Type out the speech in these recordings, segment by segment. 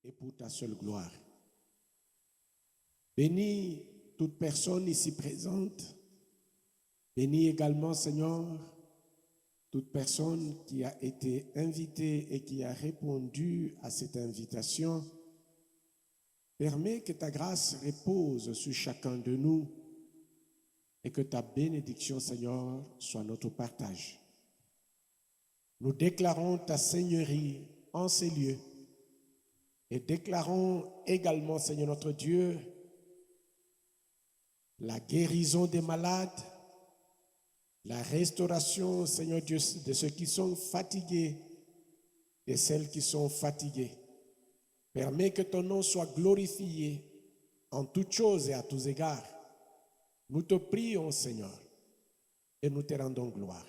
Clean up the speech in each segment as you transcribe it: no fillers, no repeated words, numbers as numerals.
et pour ta seule gloire. Bénis toute personne ici présente. Bénis également, Seigneur, toute personne qui a été invitée et qui a répondu à cette invitation. Permets que ta grâce repose sur chacun de nous et que ta bénédiction, Seigneur, soit notre partage. Nous déclarons ta Seigneurie en ces lieux et déclarons également, Seigneur notre Dieu, la guérison des malades, la restauration, Seigneur Dieu, de ceux qui sont fatigués, de celles qui sont fatiguées. Permets que ton nom soit glorifié en toutes choses et à tous égards. Nous te prions, Seigneur, et nous te rendons gloire.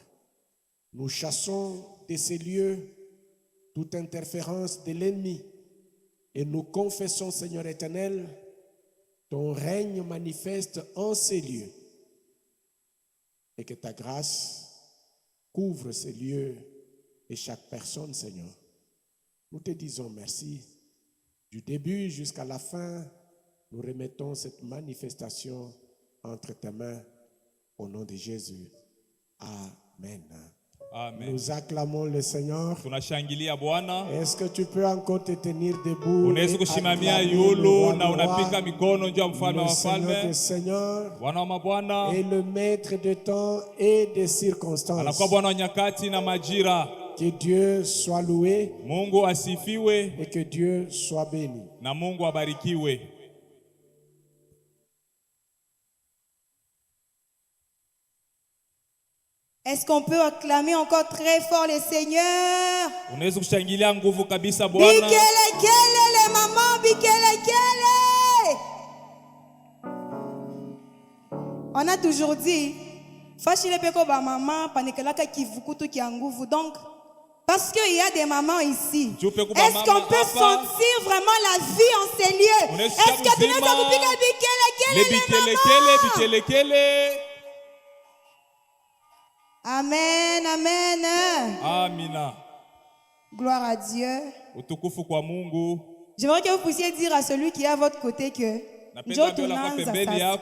Nous chassons de ces lieux toute interférence de l'ennemi et nous confessons, Seigneur éternel, ton règne manifeste en ces lieux et que ta grâce couvre ces lieux et chaque personne, Seigneur. Nous te disons merci. Du début jusqu'à la fin, nous remettons cette manifestation entre tes mains au nom de Jésus. Amen. Amen. Nous acclamons le Seigneur. Tunashangilia Bwana. Est-ce que tu peux encore te tenir debout? Unaweza kusimamia yulu na unapika mikono njoo mfalme wa Seigneur des wafalme. Seigneurs Bwana wa mabwana. et le maître de temps et des circonstances. Anakuwa Bwana wa nyakati na majira. Que Dieu soit loué Mungu asifiwe et que Dieu soit béni. na Mungu abarikiwe. Est-ce qu'on peut acclamer encore très fort le Seigneur? Unaweza kushangilia nguvu kabisa Bwana. Bikelekele les mamans, bikelekele. On a toujours dit, fashile peko ba maman, panikelaka kivukutu ki nguvu. Donc, parce qu'il y a des mamans ici, est-ce qu'on peut sentir vraiment la vie en ces lieux? Est-ce que tu nous as coupé les bikelekele? Amen, amen. Amina. Gloire à Dieu. Utukufu kwa Mungu. J'aimerais que vous puissiez dire à celui qui est à votre côté que njoo tunaanza sasa.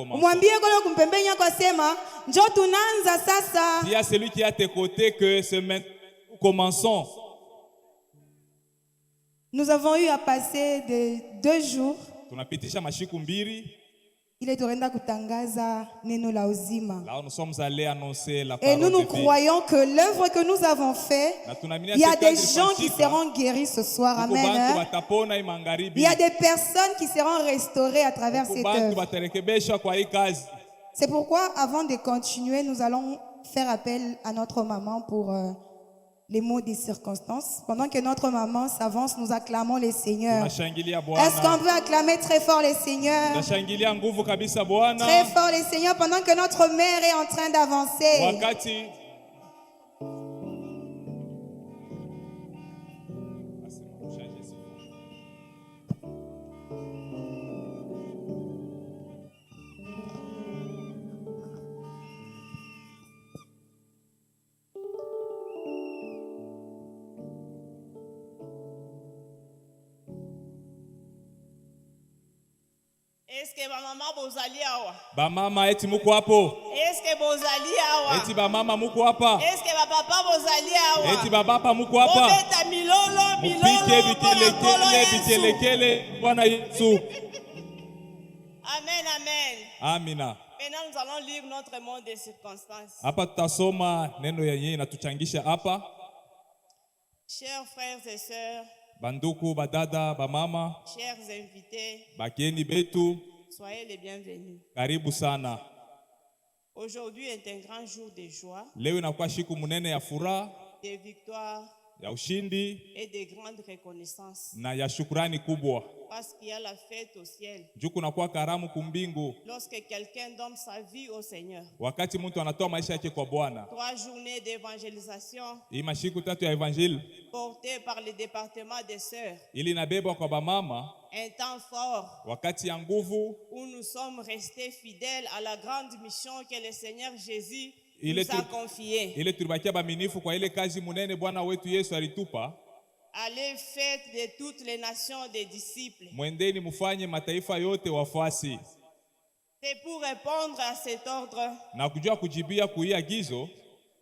Mwambie kule kumpembeni yako asema njoo tunaanza sasa. Dis à celui qui est à tes côtés que ce maintenant nous commençons. Nous avons eu à passer 2 jours. Tunapitisha mashiku mbili. Il est tunaenda kutangaza neno la uzima. Là nous sommes allés annoncer la Et parole nous de vie. croyons que l'œuvre que nous avons faite, il y a des gens qui seront guéris ce soir. Amen. Il y a des personnes qui seront restaurées à travers cette œuvre. C'est pourquoi, avant de continuer, nous allons faire appel à notre maman pour les mots des circonstances. Pendant que notre maman s'avance, nous acclamons les seigneurs. Est-ce qu'on veut acclamer très fort les seigneurs? Très fort les seigneurs pendant que notre mère est en train d'avancer. Est-ce que ba mama bozali awa? Ba mama eti muko hapo? Est-ce que bozali awa? Eti ba mama muko hapa? Est-ce que ba papa bozali awa? Eti ba papa muko hapa? Obeta milolo bikelekele Bwana Yesu. Amen, amen. Amina. Maintenant nous allons lire notre monde des circonstances. Hapa tutasoma neno yenyewe inatuchangisha hapa. Chers frères et sœurs, banduku, badada, bamama, chers invités, bakeni betu, soyez les bienvenus. karibu sana. Aujourd'hui est un grand jour de joie, Leo inakuwa siku munene ya furaha, de victoire ya ushindi et de grande reconnaissance. na ya shukrani kubwa. Parce qu'il y a la fête au ciel. Juu kunakuwa karamu kumbingu. Lorsque quelqu'un donne sa vie au Seigneur. Wakati mtu anatoa maisha yake kwa Bwana. 3 journées d'évangélisation. Hii mashiku 3 ya evangile. Portées par le département des sœurs. Ili inabebwa kwa bamama. Un temps fort. Wakati ya nguvu. Où nous sommes restés fidèles à la grande mission que le Seigneur Jésus nous a confiée. Ile tulibakia baminifu kwa ile kazi munene Bwana wetu Yesu alitupa. Allez, faites de toutes les nations des disciples. Mwendeni mufanye mataifa yote wafuasi. C'est pour répondre à cet ordre Na kujua kujibia kuhii agizo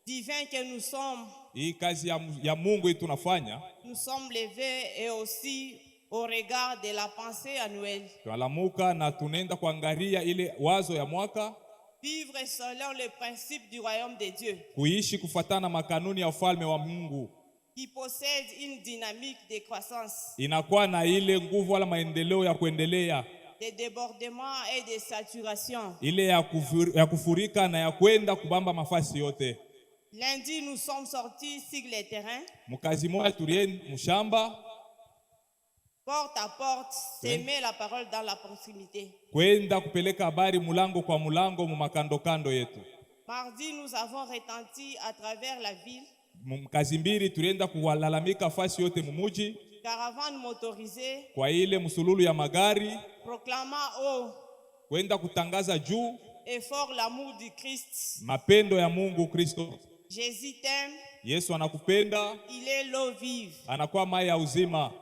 divin que nous sommes. Hii kazi ya Mungu tunafanya. Nous sommes levés et aussi au regard de la pensée annuelle. Tunalamuka na tunaenda kuangalia ile wazo ya mwaka. Vivre selon le principe du royaume de Dieu. Kuishi kufuatana makanuni ya ufalme wa Mungu. Qui possède une dynamique de croissance. Inakuwa na ile nguvu wala maendeleo ya kuendelea. De débordement et de saturation. Ile ya kufurika na ya kwenda kubamba mafasi yote. Lundi, nous sommes sortis sur le terrain. Mukazi moja tulien mushamba. Porte à porte, s'aimer la parole dans la proximité. Kwenda kupeleka habari mulango kwa mulango mu makando kando yetu. Mardi, nous avons retenti à travers la ville. Mkazi mbili tulienda kuwalalamika fasi yote mumuji. Caravane motorisée. Kwa ile msululu ya magari. Proclamant haut. Kwenda kutangaza juu. Et fort l'amour du Christ. Mapendo ya Mungu Kristo. Jésus t'aime. Yesu anakupenda. Il est l'eau vive. Anakuwa maji ya uzima.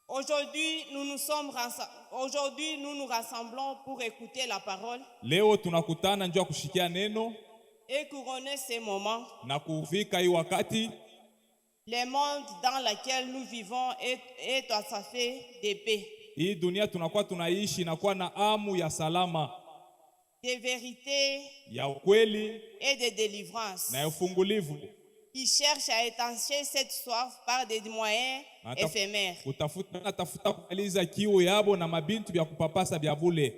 Aujourd'hui, nous nous rassemblons pour écouter la parole. Leo tunakutana njoo kushikia neno. Et couronner ces moments. Na kuvika hii wakati. Le monde dans lequel nous vivons est assoiffé de paix. Hii dunia tunakuwa tunaishi inakuwa na amu ya salama. De vérité. Ya ukweli. Et de délivrance. Na ufungulivu. Qui cherche à étancher cette soif par des moyens éphémères. Tafuta kumaliza kiu yabo na mabintu vya kupapasa vya bule.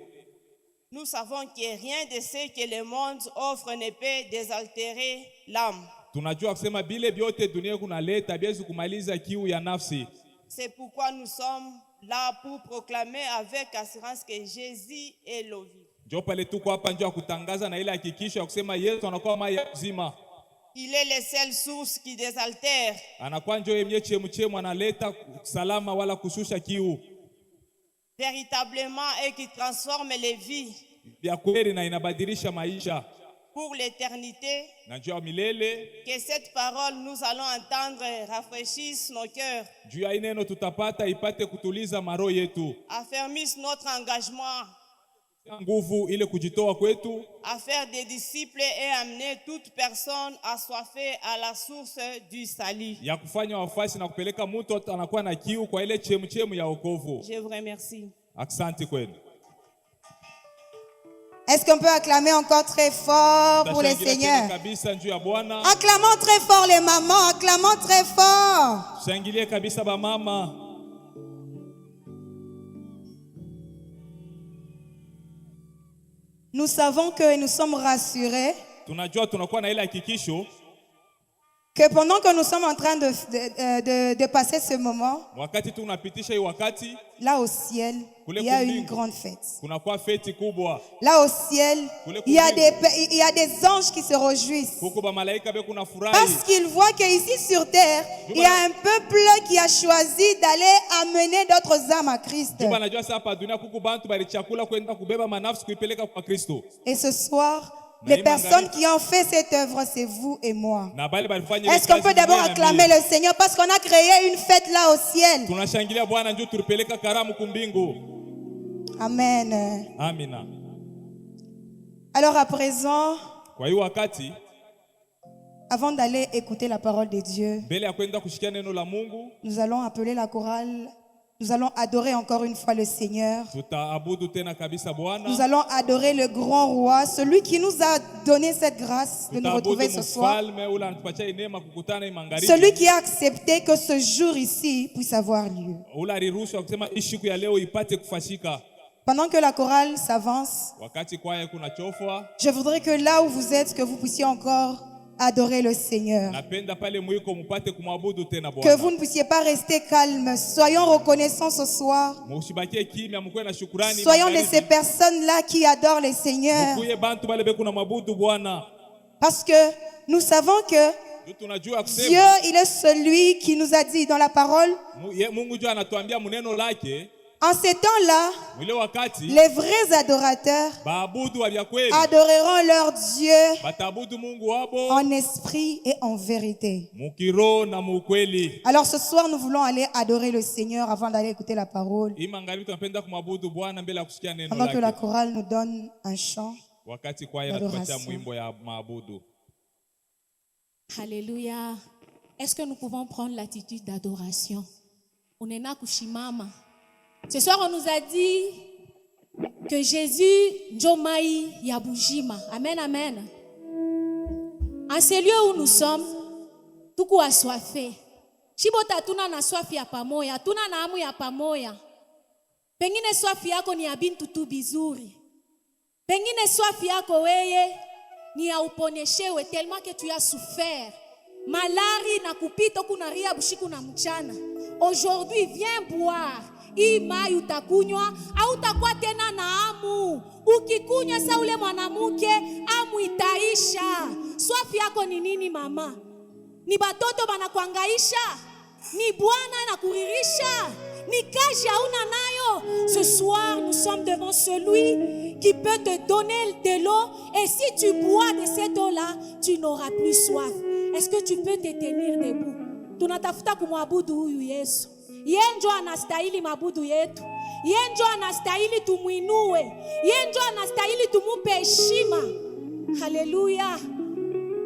Nous savons que rien de ce que le monde offre ne peut désaltérer l'âme. Tunajua kusema bile vyote dunia kunaleta biezi kumaliza kiu ya nafsi. C'est pourquoi nous sommes là pour proclamer avec assurance que Jésus est l'eau vive. Njoo pale tuko hapa njoo kutangaza na ile hakikisho ya kusema Yesu anakuwa maji ya uzima. Il est la seule source qui désaltère. Anakuwa njoo yeye chemchemu analeta salama wala kushusha kiu. Véritablement et qui transforme les vies. Vya kweli na inabadilisha maisha. Pour l'éternité. Na njoo milele. Que cette parole nous allons entendre rafraîchisse nos cœurs. Juu ya neno tutapata ipate kutuliza maroho yetu. Affermisse notre engagement. Nguvu ile kujitoa kwetu. À faire des disciples et amener toute personne assoiffée à la source du salut. Ya kufanya wafuasi na kupeleka mtu anakuwa na kiu kwa ile chemchemu ya wokovu. Je vous remercie. Asante kwenu. Est-ce qu'on peut acclamer encore très fort pour les seigneurs? Acclamons très fort les mamans, acclamons très fort. Shangilie kabisa ba mama. Nous savons que nous sommes rassurés que pendant que nous sommes en train de passer ce moment, là au ciel, il y a une grande fête. Là au ciel, il y a des anges qui se réjouissent. Parce qu'ils voient qu'ici sur terre, il y a un peuple qui a choisi d'aller amener d'autres âmes à Christ. Et ce soir, les personnes qui ont fait cette œuvre, c'est vous et moi. Est-ce qu'on peut d'abord acclamer le Seigneur parce qu'on a créé une fête là au ciel? Amen. Amina. Alors à présent, avant d'aller écouter la parole de Dieu, nous allons appeler la chorale. Nous allons adorer encore une fois le Seigneur. Nous allons adorer le grand roi, celui qui nous a donné cette grâce de nous retrouver ce soir. Celui qui a accepté que ce jour ici puisse avoir lieu. Pendant que la chorale s'avance, je voudrais que là où vous êtes, que vous puissiez encore adorer le Seigneur. Que vous ne puissiez pas rester calme. Soyons reconnaissants ce soir. Soyons de ces personnes-là qui adorent le Seigneur. Parce que nous savons que Dieu, il est celui qui nous a dit dans la parole En ces temps-là, Mwile wakati les vrais adorateurs baabudu wa kweli adoreront leur Dieu batabudu Mungu wabo en esprit et en vérité. mukiro na mukweli. Alors ce soir, nous voulons aller adorer le Seigneur avant d'aller écouter la parole. Imangali tunapenda kumwabudu Bwana mbele ya kusikia neno Pendant que la lake. chorale nous donne un chant. Wakati kwaya inatupatia mwimbo ya maabudu. Alléluia. Est-ce que nous pouvons prendre l'attitude d'adoration? On est là kushimama. Ce soir, on nous a dit que Jésus Njomai Yabujima. Amen, amen. En ce lieu où nous sommes, tuko assoiffé. Shibota tuna na swafi ya pamoja, tuna na hamu ya pamoja. Pengine swafi yako ni ya bintu tu bizuri. Pengine swafi yako weye ni ya uponeshewe tellement que tu as souffert. Malari na kupita kuna ria bushiku na mchana. Aujourd'hui, viens boire. Hii mai utakunywa au utakuwa tena na hamu. Ukikunywa sa ule mwanamke hamu itaisha. Swafi yako ni nini mama? Ni batoto banakuangaisha? Ni Bwana anakuririsha? Ni kazi hauna nayo? Ce soir, nous sommes devant celui qui peut te donner de l'eau, et si tu bois de cette eau-là, tu n'auras plus soif. Est-ce que tu peux te tenir debout? Tunatafuta kumwabudu huyu Yesu. Yeye ndio anastahili mabudu yetu. Yeye ndio anastahili tumuinue. Yeye ndio anastahili tumupe heshima. Alléluia.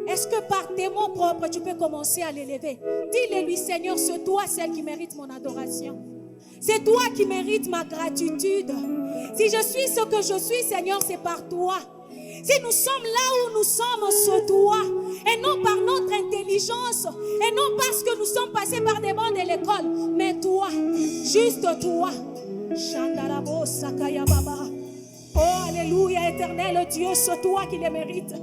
Est-ce que par tes mots propres, tu peux commencer à l'élever? Dis-le-lui, Seigneur, c'est toi celle qui mérite mon adoration. C'est toi qui mérites ma gratitude. Si je suis ce que je suis, Seigneur, c'est par toi. Si nous sommes là où nous sommes, c'est toi. Et non par notre intelligence. Et non parce que nous sommes passés par des bancs de l'école. Mais toi, juste toi. Oh, alléluia, éternel Dieu, c'est toi qui les mérites.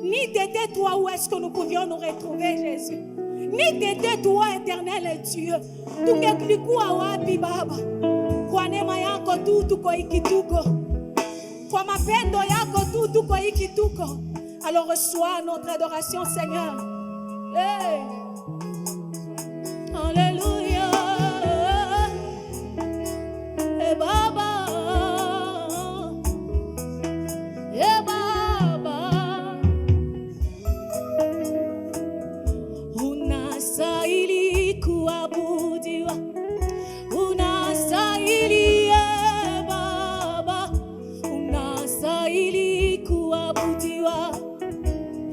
Ni t'aider toi, où est-ce que nous pouvions nous retrouver, Jésus? Ni t'aider toi, éternel Dieu. Tukekuwa wapi baba? Kwa neema yako tu tuko ikituko. Kwa mapendo yako tu tuko ikituko. Alors reçois notre adoration, Seigneur. Hey. Alléluia. Hey, baba. Hey, baba. Unastahili kuabudiwa. Unastahili, baba. Unastahili kuabudiwa.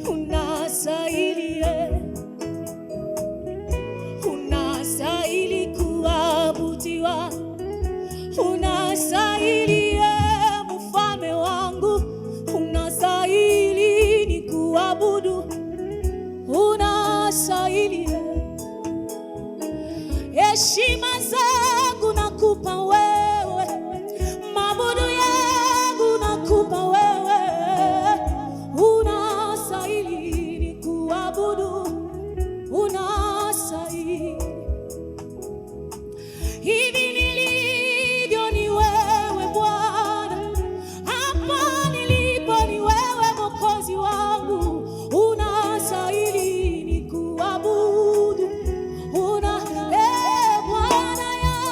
Unastahili, unastahili kuabudiwa. Unastahili, mfalme wangu. Unastahili ni kuabudu. Unastahili. Heshima zangu nakupa wewe. Mabudu yangu nakupa wewe. Unastahili ni kuabudu. Unastahili. Hivi nilivyo ni wewe Bwana. Hapa nilipo ni wewe Mwokozi wangu. Unastahili ni kuabudu. Bwana yangu.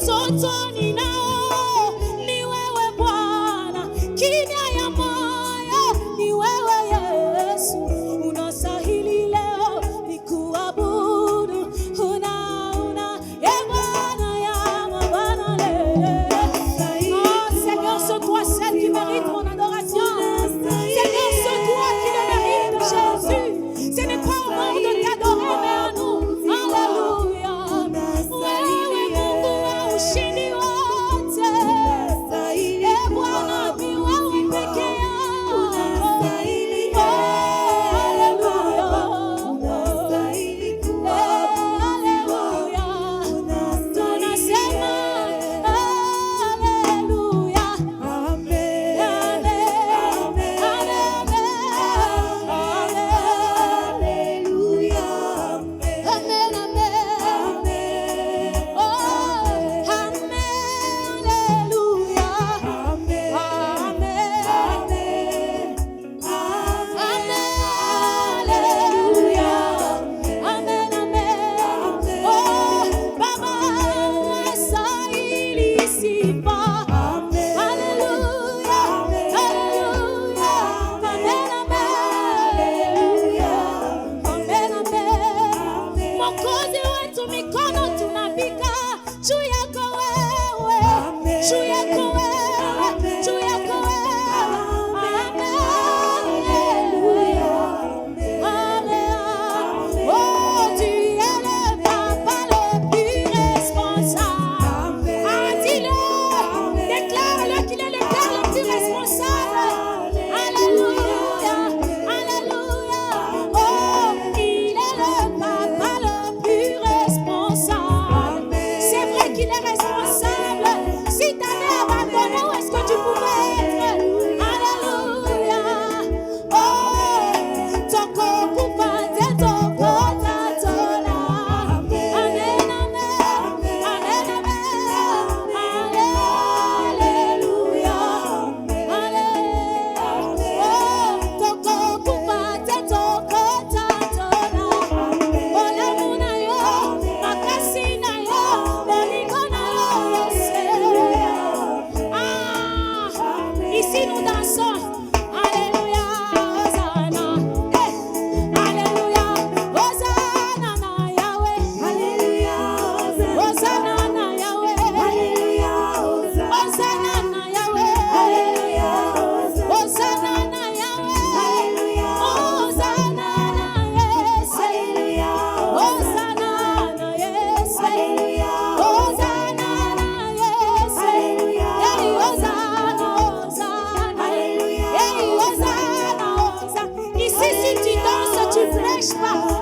watoto ninao ni wewe Bwana, kimya ya moyo ni wewe Yesu, unastahili leo ni kuabudu, Bwana ya mabwana leo. Oh Seigneur, c'est toi seul qui mérite mon adoration. Seigneur, c'est toi qui le mérite, Jésus. Ce n'est pas au monde de t'adorer, mais à nous. Alléluia. Wewe Mungu wa ushindi wote. Bwana ni wewe peke yako.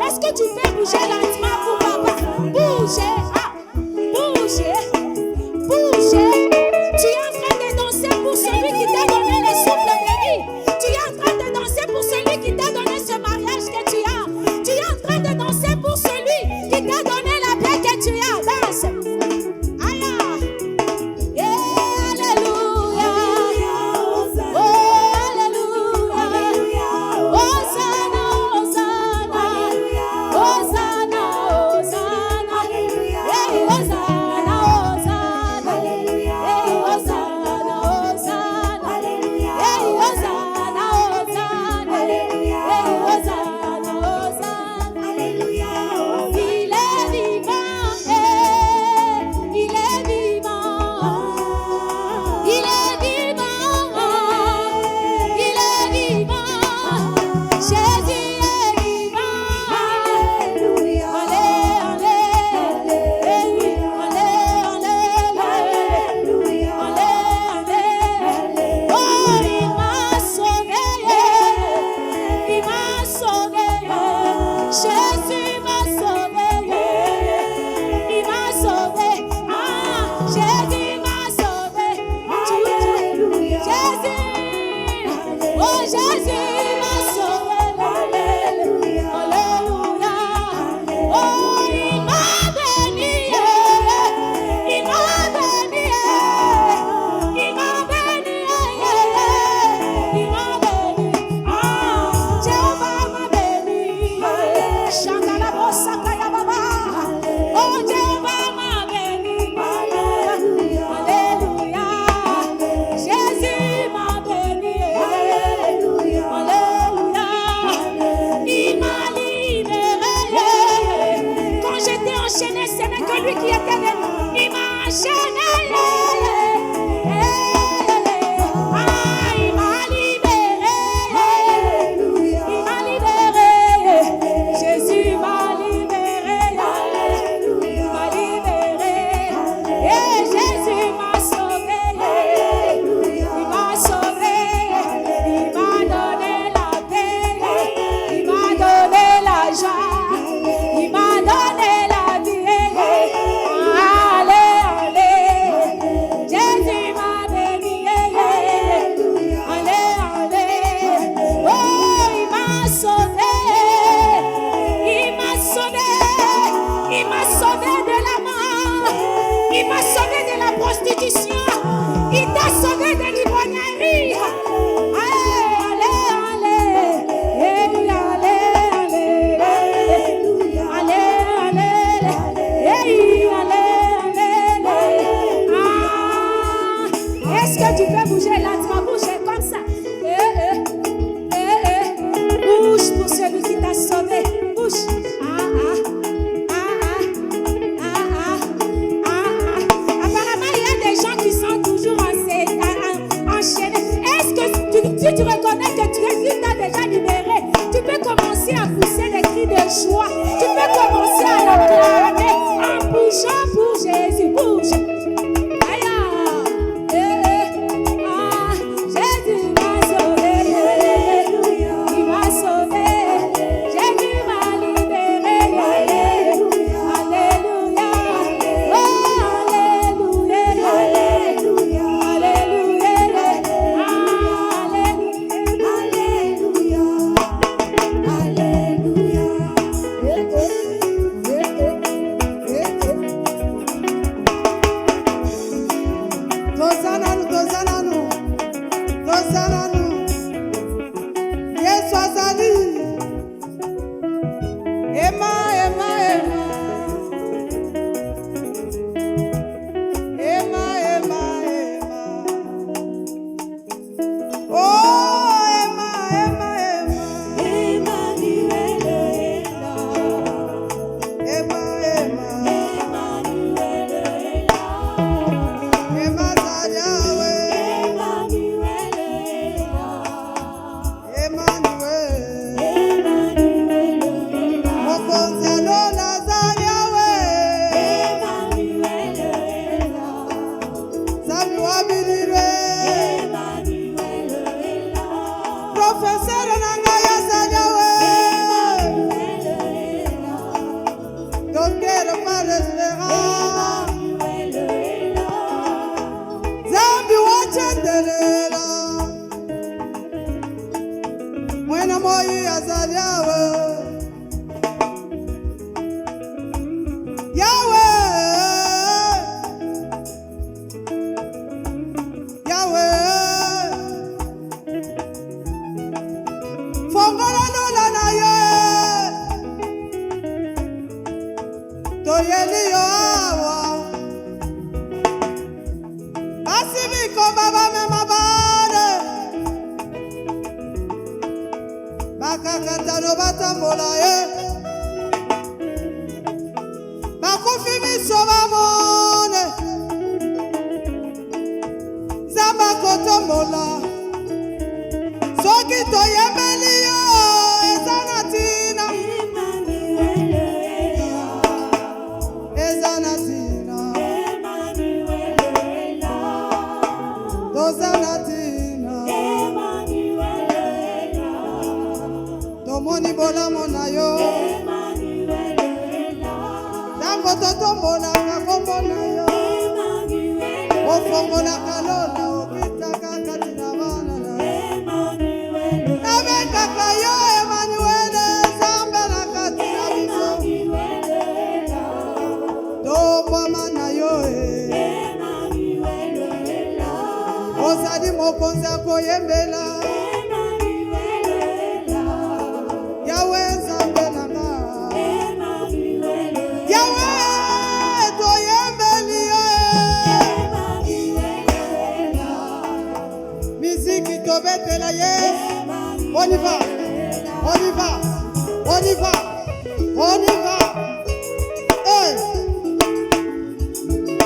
Est-ce que tu peux bouger lentement pour papa? Bouger, bouger, bouger. Tu es en train de danser pour celui qui t'a donné le souffle de vie. Tu es en train de danser pour celui qui t'a donné ce mariage que tu as. Tu es en train de danser pour celui qui t'a donné la paix que tu as. Danse. Aïe. Alléluia. Oh, alléluia. Hosanna, Hosanna. Hosanna, Hosanna. Hey, Hosanna, Hosanna. Hey, Hosanna, Hosanna. Hey, Hosanna, Hosanna. Hey, Hosanna, Hosanna. Il est vivant, il est vivant. Il est vivant, il est vivant. Jésus est vivant. Alléluia. Allez, allez, allez, allez. Oh, il m'a sauvé, il m'a sauvé. Jésus m'a sauvé, il m'a sauvé. Ah, Jésus m'a sauvé. Jésus, oh Jésus m'a sauvé. Alléluia. Oh, il m'a béni, il m'a béni, il m'a béni, il m'a béni. Ah, Jéhovah m'a béni. Chaka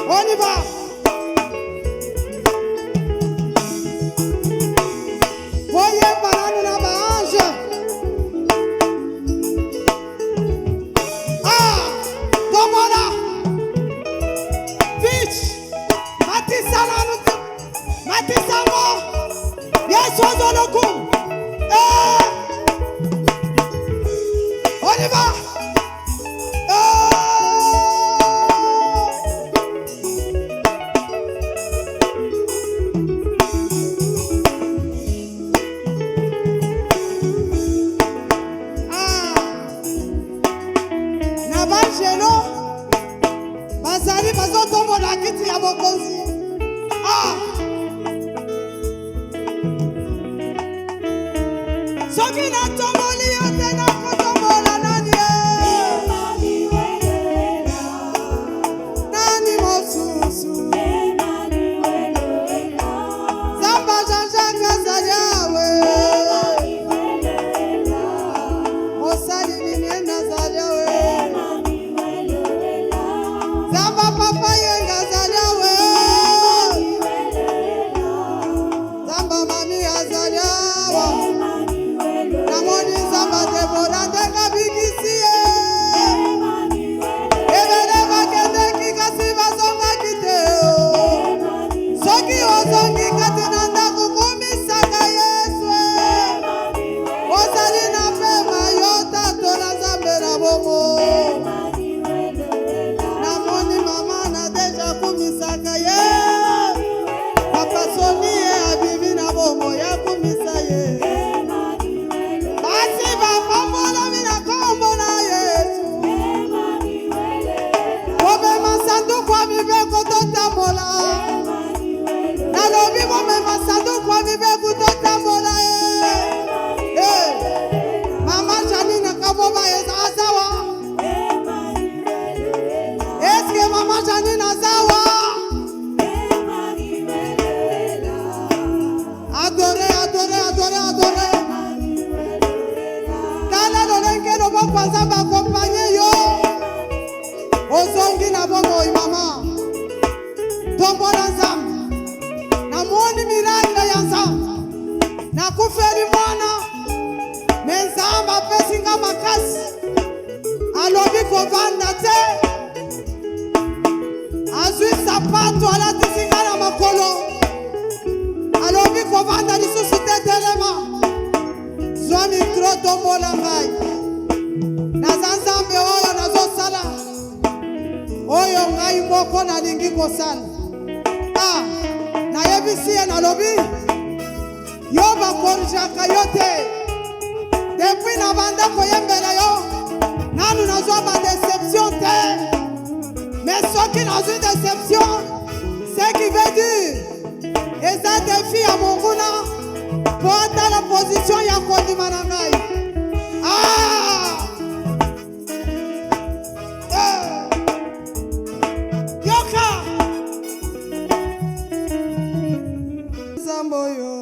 On y va. on y va. Bazali bazotombola kiti ya bokonzi. Soki natomboli yo te nakotombola nani nani mosusu Zamba Jean-Jacques azali awe mosali nini nazali awe Zamba papa yenga azali awe Zamba mami azali awe Namoni Zamba Deborah ndenga bikisi ye Ebele bakende kikasi bazonga kiteo Soki ozongi kati na ndako kumisaka Yesu Ozali na pema yo tato na Nzambe na bongo Namoni mama na deja kumisaka ye Papa Soni ye abibi na bongo ya kumisa ye Basi bakombola mina kombola Yesu Bomema sanduku wa mibeko totambola Nalobi bomema sanduku wa mibeko totambola Mama Janine kaboba eza azawa Eske mama Janine azawa Adore, adore, adore, adore Tala lolenge lobo kwanza bakompanye yo Ozongi na bongo imama Tombola Nzambe Namoni miracle ya Nzambe Nakuferi mwana Nzambe apesinga makasi Alobi kovanda te Azwi sapato alatisinga na makolo Alobi kovanda lisusu te telema Zwa mikro tombola ngai Naza Nzambe oyo nazosala Oyo ngai moko nalingi kosala Nayebisi ye nalobi Yo bakorijaka yo te Depuis na banda koyembela yo Nanu nazwa ba déception te Mais soki nazwi déception Ce qui veut dire Eza défi ya monguna Po ata la position ya kondima na ngai Yoka Zambo yo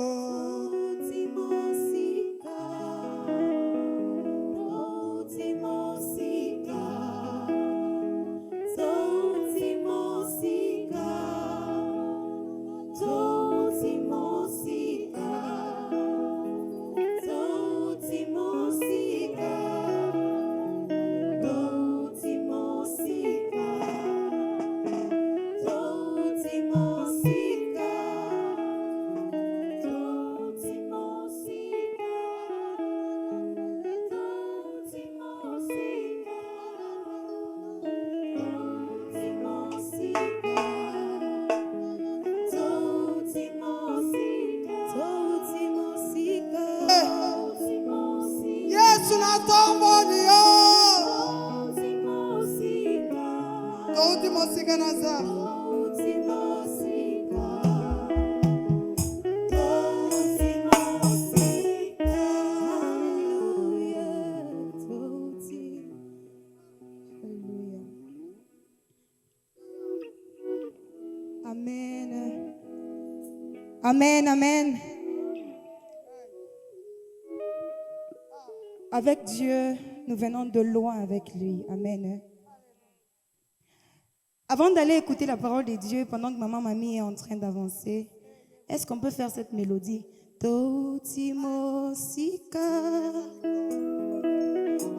Yesu na tomboni yo Touti mosika na za Amen. Amen, amen. Avec Dieu, nous venons de loin avec lui. Amen. Avant d'aller écouter la parole de Dieu, pendant que maman mamie est en train d'avancer, est-ce qu'on peut faire cette mélodie? Toutimosika,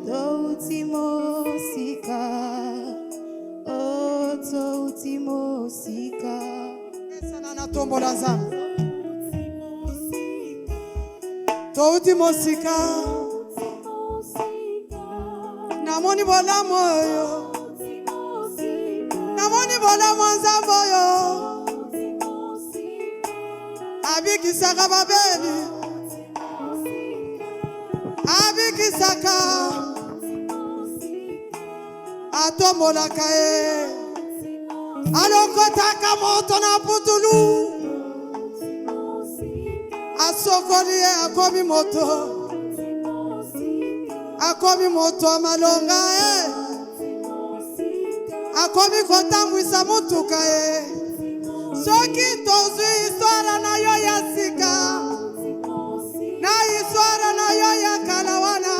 toutimosika, oh toutimosika. Sana tombola Nzambe Toutimosika namoni bolamu oyo namoni bolamu nzambe oyo abikisaka babeli abikisaka atombolaka ye alokotaka moto na putulu asokoli ye akomi moto malonga ye akomi kotambwisa mutuka ye soki tozwi histoire na yo ya sika na histoire na yo ya kala wana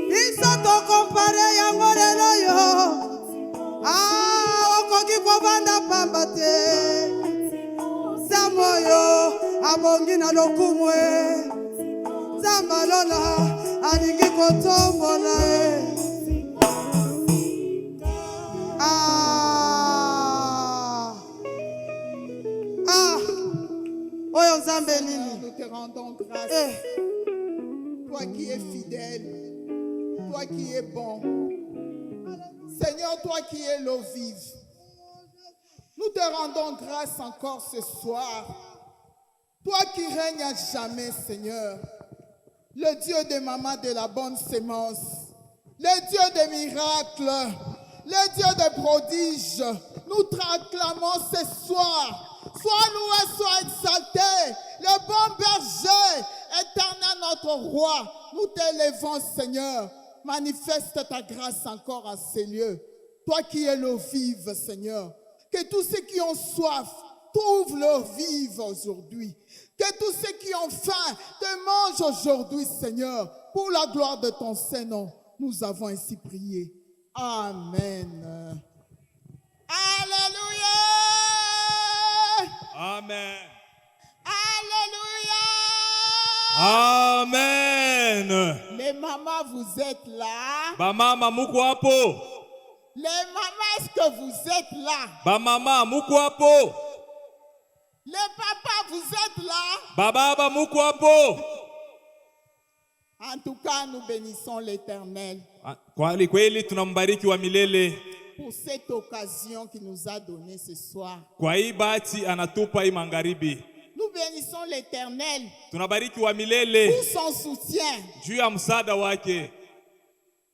biso tokompare yango lelo yo okoki kovanda pamba te nzambe oyo abongi na lokumu e nzambe alola alingi kotombola e oyo nzambe nini. Nous te rendons grâce. Toi qui es fidèle, toi qui es bon. Seigneur, toi qui es l'eau vive. Nous te rendons grâce encore ce soir. Toi qui règnes à jamais, Seigneur. Le Dieu des mamans de la bonne sémence. Le Dieu des miracles. Le Dieu des prodiges. Nous te acclamons ce soir. Sois loué, sois exalté. Le bon berger, éternel notre roi. Nous t'élèvons, Seigneur. Manifeste ta grâce encore à ces lieux. Toi qui es l'eau vive, Seigneur. Que tous ceux qui ont soif trouvent l'eau vive aujourd'hui. Que tous ceux qui ont faim te mangent aujourd'hui, Seigneur. Pour la gloire de ton Saint-Nom, nous avons ainsi prié. Amen. Alléluia. Amen. Alléluia. Amen. Les mamans, vous êtes là. Ba mama muko hapo. Les mamans, est-ce que vous êtes là? Ba mama muko hapo. Les papas, vous êtes là. Ba baba muko hapo. En tout cas, nous bénissons l'Éternel Kweli kweli tunambariki wa milele pour cette occasion qu'il nous a donnée ce soir. kwa hii bahati anatupa hii magharibi. Nous bénissons l'Éternel Tunabariki wa milele pour son soutien. juu ya msaada wake.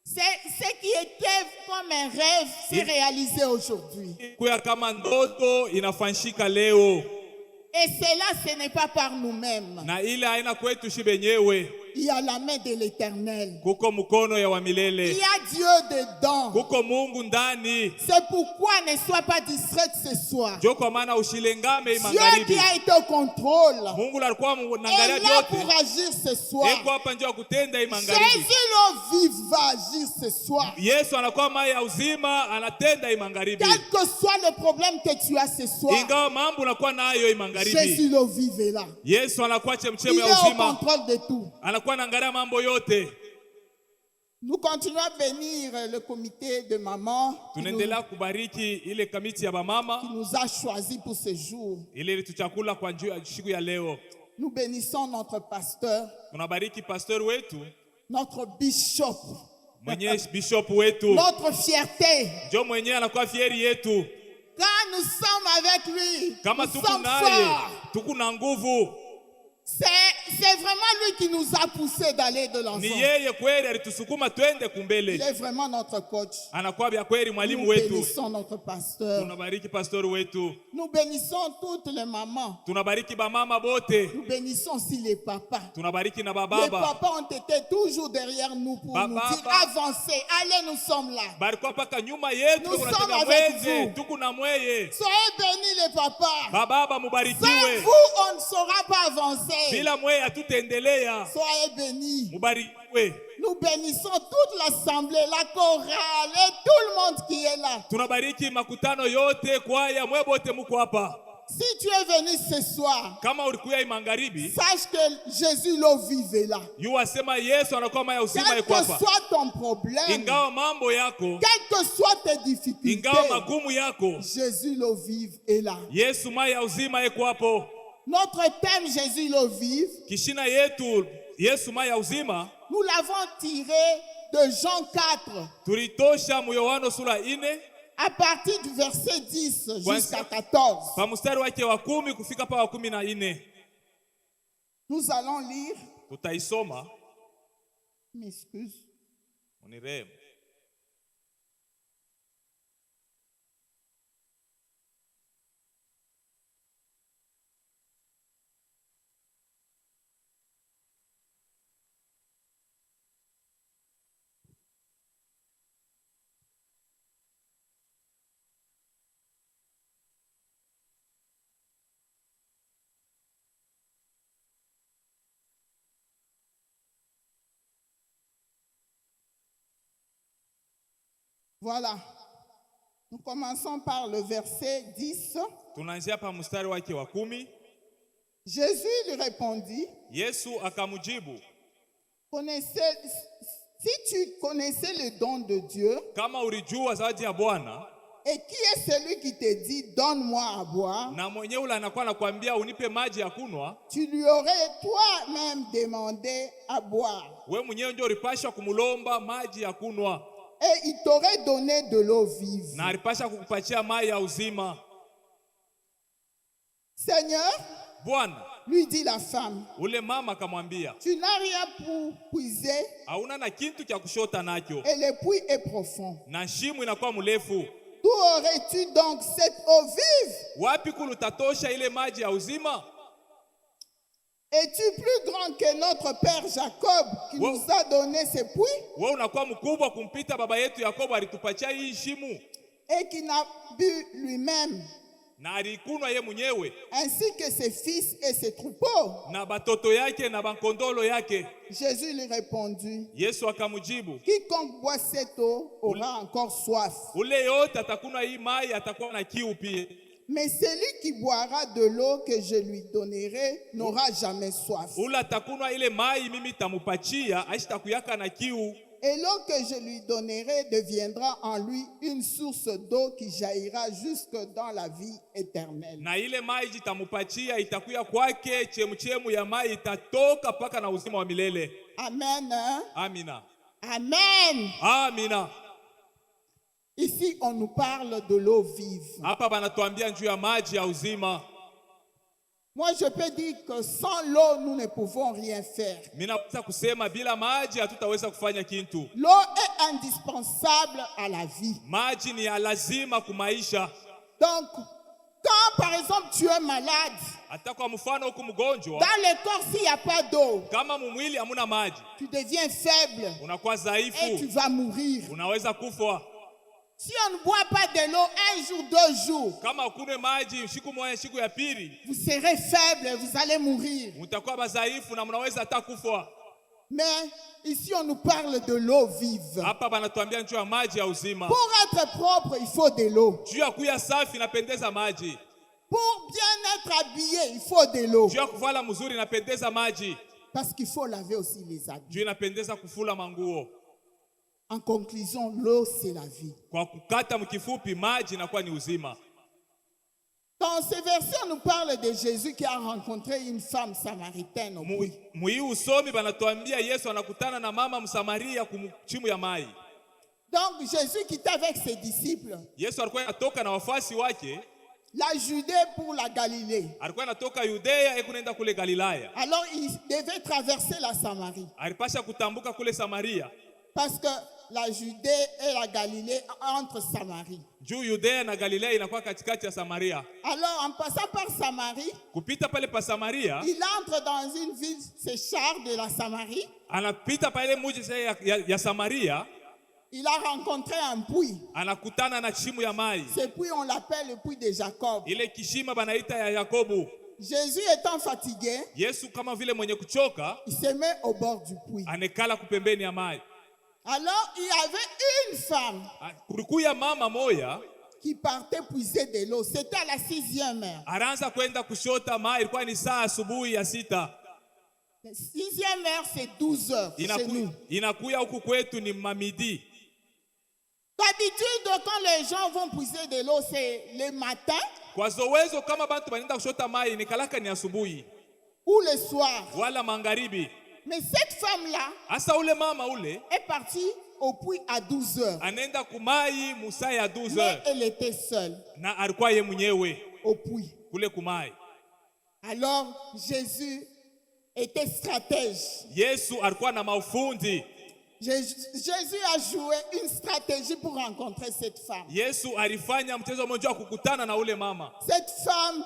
Ce qui était comme un rêve s'est réalisé aujourd'hui. Kuya kama ndoto inafanyika leo. Et cela, ce n'est pas par nous-mêmes. Na ile haina kwetu shi benyewe. Il y a la main de l'Éternel. Kuko mkono ya wa Il milele. y a Dieu dedans. Kuko Mungu ndani. C'est pourquoi ne sois pas distraite ce soir. Jo kwa maana ushilengame hii Dieu magharibi. qui a été au contrôle Mungu alikuwa est anaangalia là pour vyote. agir ce soir. Eko hapa njoo kutenda hii magharibi. Jésus l'eau vive va agir ce soir. Yesu anakuwa mai ya uzima, anatenda hii magharibi. Quel que soit le problème que tu as ce soir, Ingawa mambo unakuwa nayo hii magharibi. Jésus l'eau vive est là. Yesu anakuwa Il chemchemi est ya au uzima. contrôle de tout. Anakuwa anaangalia mambo yote. Nous continuons à bénir le comité de maman Tunaendelea kubariki ile kamiti ya bamama qui nous a choisis pour ce jour. ile ilituchakula kwa siku ya leo. Nous bénissons notre pasteur, Tunabariki pastor wetu, notre bishop, mwenye bishop wetu. notre fierté. Jo mwenye anakuwa fieri yetu. Quand nous sommes avec lui, Kama nous tuko sommes naye, forts. tuko na nguvu. C'est vraiment lui qui nous a poussés d'aller de l'avant. Ni yeye kweli alitusukuma twende Il kumbele. est vraiment notre coach. Anakuwa bya kweli mwalimu Nous wetu. bénissons notre pasteur. Tunabariki pastor wetu. Nous bénissons toutes les mamans. Tunabariki bamama bote. Nous bénissons aussi les papas. Tunabariki na Les bababa. papas ont été toujours derrière nous pour nous Baba. dire avancez, allez, nous sommes là. Barikuwa paka nyuma yetu Nous kuna sommes tena avec mweze, vous. tuko na mweye. Soyez bénis les papas. Bababa Sans mubarikiwe. vous, on ne saura pas avancer. Bila mweye hatutendelea. Soyez bénis. Mubarikiwe. Nous bénissons toute l'assemblée, la chorale et tout le monde qui est là. Tunabariki makutano yote kwaya mwe bote muko hapa. Si tu es venu ce soir, Kama ulikuya imangaribi, sache que Jésus l'eau vive est là. yu asema Yesu anakuwa maya uzima Quel yuko que hapa. soit ton problème, Ingawa mambo yako, quelles que soient tes difficultés, ingawa magumu yako, Jésus l'eau vive est là. Yesu maya uzima yuko hapo. Notre thème Jésus l'eau vive, Kishina yetu Yesu maya uzima nous l'avons tiré de Jean 4, tulitosha mu Yohana sura 4 à partir du verset 10 jusqu'à 14. pa mstari wake wa 10 kufika pa wa 14. Nous allons lire. Tutaisoma. M'excuse. Unirehemu. Voilà. Nous commençons par le verset 10. Tunaanzia pa mstari wake wa 10. Jésus lui répondit, Yesu akamujibu, si tu connaissais le don de Dieu, kama ulijua zawadi ya Bwana, et qui est celui qui te dit, donne-moi à boire, na mwenyewe ule anakuwa anakuambia unipe maji ya kunwa, tu lui aurais toi-même demandé à boire. wewe mwenyewe ndio ulipasha kumulomba maji ya kunwa, et il t'aurait donné de l'eau vive. na alipasha kukupatia maji ya uzima. Seigneur, Bwana, lui dit la femme, ule mama akamwambia, tu n'as rien pour puiser hauna na kitu cha kushota nacho, et le puits est profond. na shimo inakuwa mrefu. D'où aurais-tu donc cette eau vive? Wapi kulutatosha ile maji ya uzima? Es-tu plus grand que notre père Jacob qui nous a donné ce puits? Wewe unakuwa mkubwa kumpita baba yetu Yakobo alitupatia hii shimo, et qui n'a bu lui-même, na alikunwa ye mwenyewe, ainsi que ses fils et ses troupeaux? na batoto yake na bankondolo yake. Jésus lui répondit, Yesu akamujibu, quiconque boit cette eau aura encore soif. ule yote atakunwa hii mai atakuwa na kiu pia. Mais celui qui boira de l'eau que je lui donnerai n'aura jamais soif. Ule atakunwa ile mai mimi tamupatia, ashitakuyaka na kiu. Et l'eau que je lui donnerai deviendra en lui une source d'eau qui jaillira jusque dans la vie éternelle. Na ile mai jitamupatia itakuya kwake chemuchemu ya mai itatoka paka na uzima wa milele. Amen. Amina. Amen. Amina. Ici, on nous parle de l'eau vive. Hapa banatuambia juu ya maji ya uzima. Moi, je peux dire que sans l'eau, nous ne pouvons rien faire. Minaweza kusema bila maji hatutaweza kufanya kitu. L'eau est indispensable à la vie. Maji ni ya lazima kumaisha. Donc, quand par exemple tu es malade, hata kwa mfano huku mgonjwa, dans le corps s'il n'y a pas d'eau, kama mumwili hamuna maji, tu deviens faible, unakuwa dhaifu, et tu vas mourir. unaweza kufa. Si on ne boit pas de l'eau un jour, 2 jours, kama ukunwe maji siku moja siku ya pili, vous serez faible, vous allez mourir. mtakuwa badhaifu na mnaweza hata kufa. Mais ici on nous parle de l'eau vive. Hapa banatuambia juu ya maji ya uzima. Pour être propre, il faut de l'eau. Juu ya kuya safi inapendeza maji. Pour bien être habillé, il faut de l'eau. Juu ya kuvala mzuri inapendeza maji. Parce qu'il faut laver aussi les habits. Juu inapendeza kufula manguo. En conclusion, l'eau c'est la vie. Kwa kukata mkifupi, maji inakuwa ni uzima. Dans ce verset, on nous parle de Jésus qui a rencontré une femme samaritaine au puits. Mui usomi banatuambia Yesu anakutana na mama Msamaria kumchimu ya mai. Donc Jésus qui était avec ses disciples. Yesu alikuwa anatoka na wafuasi wake. La Judée pour la Galilée. Alikuwa anatoka Yudea kuenda kule Galilaya. Alors il devait traverser la Samarie. Alipasha kutambuka kule Samaria. Parce que la Judée et la Galilée entre Samarie. Juu Yudea na Galilea inakuwa katikati ya Samaria. Alors en passant par Samarie, kupita pale pa Samaria, il entre dans une ville, c'est Char de la Samarie. Anapita pale mji ya Samaria. Il a rencontré un puits. Anakutana na chimu ya mai. Ce puits on l'appelle le puits de Jacob. Ile kishima banaita ya Yakobo. Jésus étant fatigué, Yesu kama vile mwenye kuchoka, il se met au bord du puits. Anekala kupembeni ya mai. Alors il y avait une femme kulikuya mama moya qui partait puiser de l'eau. C'était à la 6e heure. Aranza kwenda kushota mai, ilikuwa ni saa asubuhi ya 6. La 6e heure c'est 12 heures chez nous. Inakuya huku kwetu ni mamidi. D'habitude quand les gens vont puiser de l'eau c'est le matin. Kwa zowezo kama bantu banenda kushota mai ni kalaka ni asubuhi ou le soir. wala magharibi. Mais cette femme-là Asa ule mama ule est partie au puits à 12 heures. anaenda kumai musaa ya 12 Mais heures. elle était seule Na alikuwa ye mwenyewe au puits. kule kumai. Alors Jésus était stratège. Yesu alikuwa na maufundi. Jésus a joué une stratégie pour rencontrer cette femme. Yesu alifanya mchezo mmoja wa kukutana na ule mama. Cette femme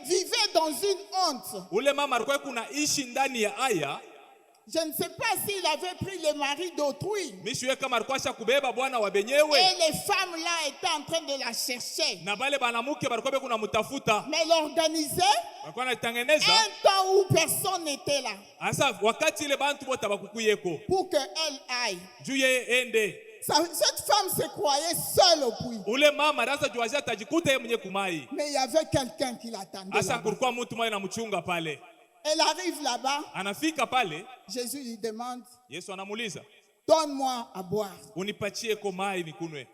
vivait dans une honte. Ule mama alikuwa kunaishi ndani ya aya. Je ne sais pas s'il avait pris le mari d'autrui. Mishiwe kama alikuwa kubeba bwana wa benyewe. Et les femmes là étaient en train de la chercher. Na bale banamuke balikuwa kuna mtafuta. Mais elle organisait Walikuwa wanatengeneza un temps où personne n'était là. Asa wakati ile bantu bote bakukuyeko. Pour qu'elle aille. Juu yeye ende. Cette femme se croyait seule au puits. Ule mama raza juaja tajikuta yeye mwenye kumai. Mais il y avait quelqu'un qui l'attendait. Asa kulikuwa mtu mmoja anamchunga pale. Elle arrive là-bas. Anafika pale. Jésus lui demande, Yesu anamuuliza, donne-moi à boire. Unipatie ko mai nikunwe.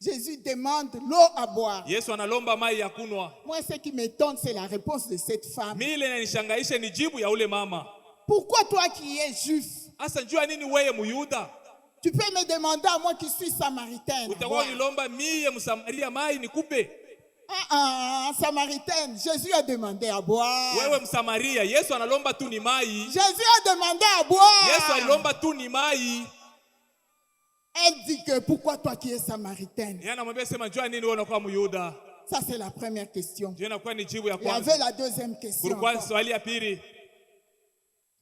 Jésus demande l'eau à boire. Yesu analomba mai ya kunwa. Moi, ce qui m'étonne, c'est la réponse de cette femme. Mile inanishangaisha ni jibu ya ule mama. Pourquoi toi qui es juif, asa njua nini wewe Muyuda? Tu peux me demander à moi qui suis samaritaine. Utakuwa nilomba mie Msamaria mai nikupe? Samaritaine, Jésus a demandé à boire. Wewe Msamaria, Yesu analomba tu ni mai. Jésus a demandé à boire. Yesu alomba tu ni mai. Elle dit que pourquoi toi qui es samaritaine? Yana mwambia sema njua nini wewe unakuwa Muyuda? Ça c'est la première question. Je nakuwa ni jibu ya Il y kwanza. avait la deuxième question. Pourquoi swali ya pili?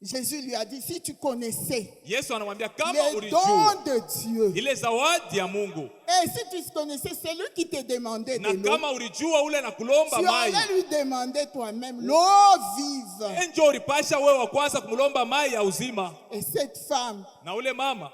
Jésus lui a dit, si tu connaissais Yesu anamwambia kama les ulijua dons de Dieu, ile zawadi ya Mungu, et si tu connaissais celui qui te demandait de na l'eau, kama ulijua ule na kulomba tu mai, allais lui demander toi-même l'eau vive. enjo ulipasha wewe wa kwanza kumlomba mai ya uzima. Et cette femme Na ule mama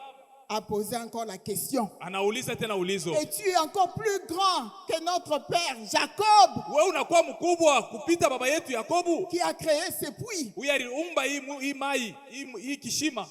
a posé encore la question. anauliza tena ulizo, Et tu es encore plus grand que notre père Jacob, wewe unakuwa mkubwa kupita baba yetu Yakobu, qui a créé ce puits. huyu aliumba hii mai hii kishima.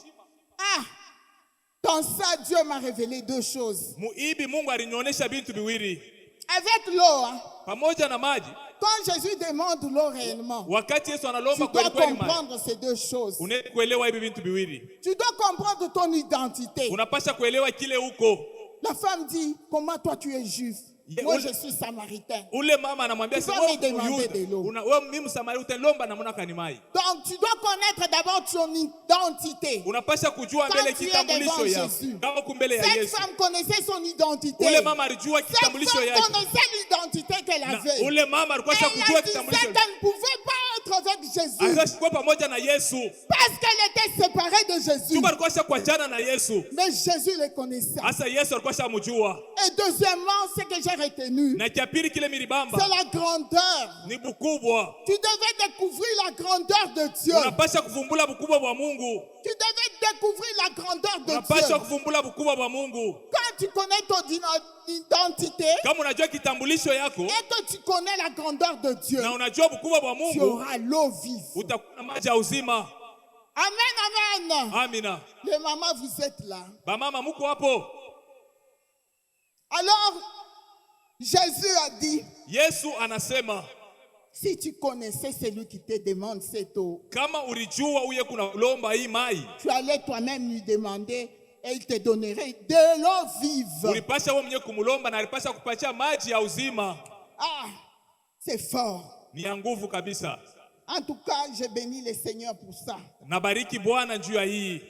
Dans ça, Dieu m'a révélé deux choses. Muibi Mungu alinionyesha vitu viwili. Avec l'eau, Pamoja na maji. quand Jésus demande l'eau réellement, Wakati Yesu tu analomba dois kweli kweli mai, comprendre ces deux choses. unaweza kuelewa hivi vitu viwili. Tu dois comprendre ton identité. Unapasha kuelewa kile uko. La femme dit, comment toi tu es juif? Moi je suis samaritain. Ule mama anamwambia Tu vas me demander de l'eau. wewe mimi Msamaria utalomba na mnaka ni mai. Donc tu dois connaître d'abord ton identité. Unapasha kujua mbele Quand tu es kitambulisho devant yako. Jésus. Kama kumbele ya Cette Yesu. femme connaissait son identité. Ule mama alijua Cette kitambulisho femme yake. connaissait l'identité qu'elle Na avait. ule mama alikuwa Elle kujua a dit kitambulisho. qu'elle ne pouvait pas être avec Jésus Asikuwa pamoja na Yesu. parce qu'elle était séparée de Jésus. Tuba alikuwa kuachana na Yesu. Mais Jésus le connaissait. Asa Yesu alikuwa shamjua. Et deuxièmement, ce que j'ai retenu, Na cha pili kile milibamba c'est la grandeur. ni bukubwa. Tu devais découvrir la grandeur de Dieu. Unapasha kuvumbula bukubwa bwa Mungu. Tu devais découvrir la grandeur de Unapasha Dieu. kuvumbula bukubwa bwa Mungu. Quand tu connais ton identité Kama unajua kitambulisho yako et que tu connais la grandeur de Dieu, na unajua bukubwa bwa tu Mungu, auras l'eau vive. utakuwa na maji ya uzima. Amen, amen. Amina. Les mamans, vous êtes là. Ba mama muko hapo. Alors, Jésus a dit, Yesu anasema si tu connaissais celui qui te demande cette eau, kama ulijua uye kuna lomba hii mai, tu allais toi-même lui demander et il te donnerait de l'eau vive. ulipasha wewe mwenyewe kumlomba na alipasha kupatia maji ya uzima. Ah, c'est fort. Ni ya nguvu kabisa. En tout cas, je bénis le Seigneur pour ça. Nabariki Bwana juu ya hii.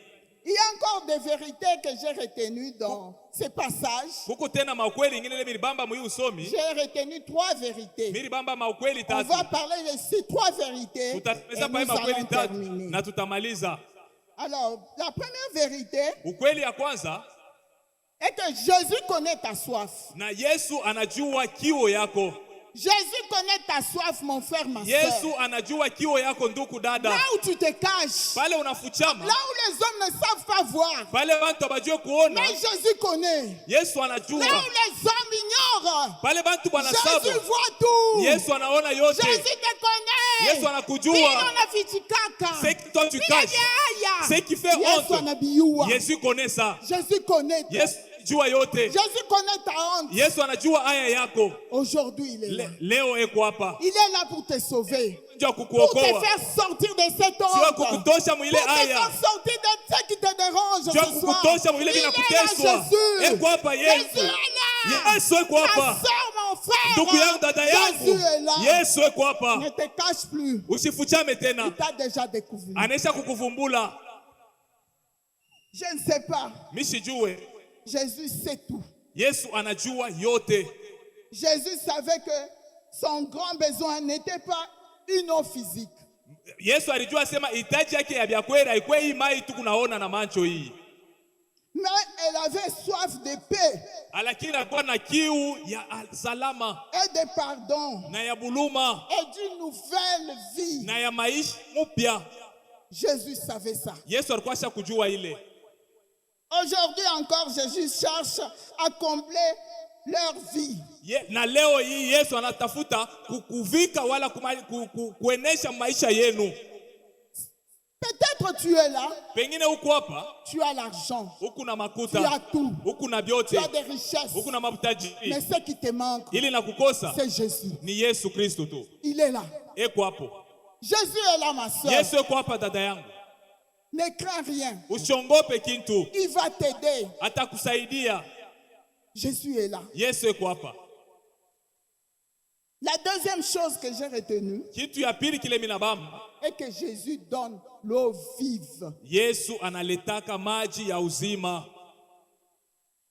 Il y a encore des vérités que j'ai retenues dans ces passages. Huko tena maukweli ingine ile milibamba mwi usomi. J'ai retenu trois vérités. Milibamba maukweli On tatu. va parler de ces trois vérités et Tutameza nous pa maukweli allons tatu terminer. na tutamaliza. Alors, la première vérité Ukweli ya kwanza, est que Jésus connaît ta soif. na Yesu anajua kiu yako. Jésus connaît ta soif, mon frère, ma Yesu soeur. anajua kiu yako ndugu dada. Là où tu te caches, Pale unafuchama, là où les hommes ne savent pas voir, pale bantu abajue kuona, mais Jésus connaît. Yesu Là anajua. où les hommes ignorent, Pale bantu banasabu, Jésus voit tout. Yesu anaona yote. Jésus te connaît. Yesu anakujua. Bila unafichikaka. Ce qui toi tu Bila caches, haya. ce qui fait Yesu honte, anabijua. Yesu connaît ça. Jésus connaît. Yesu jua yote. Jésus connaît ta honte. Yesu anajua aya yako. Aujourd'hui, il est là. Leo eko hapa. Il est là pour te sauver. Njoo Pour te kukuokoa. faire sortir de cette Sio honte. kukutosha mwile Pour te aya. faire sortir de ce qui te dérange Njoo ce soir. kukutosha mwile Il est là, vinakuteswa. Jésus. Eko hapa Jésus Yesu. est là. Yesu eko Ma hapa. soeur, mon frère. Ndugu yangu, dada yangu. Jésus est là. Yesu eko Ne hapa. te cache plus. Usifuchame tena. Il t'a déjà découvert. Anesha kukuvumbula. Je ne sais pas. Mishijue. Jésus sait tout. Yesu anajua yote. Jésus savait que son grand besoin n'était pas une eau physique. Yesu alijua sema hitaji yake ya vyakweli haikuwa hii mai tu kunaona na macho hii. Mais elle avait soif de paix Lakini alikuwa na kiu ya salama et de pardon na ya buluma et d'une nouvelle vie. na ya maisha mpya. Jésus savait ça. Yesu alikuwa kujua ile. Aujourd'hui encore, Jésus cherche à combler leur vie. Na leo hii Yesu anatafuta kukuvika wala kuenesha maisha yenu. Peut-être tu es là, Pengine uko hapa, tu as l'argent, huku na tu makuta, as tout, huku na tu vyote, as des richesses. huku na mabutajiri. Mais ce qui te manque, Ili na kukosa c'est Jésus. ni Yesu Kristo tu. Il est là. Eko hapo. Jésus est là, ma soeur. Yesu eko hapa dada yangu. Ne crains rien. Usiongope kintu. Il va t'aider. Atakusaidia. Jésus est là. Yesu eko hapa. La deuxième chose que j'ai retenue Kitu ya pili kile minabamba. est que Jésus donne l'eau vive. Yesu analetaka maji ya uzima.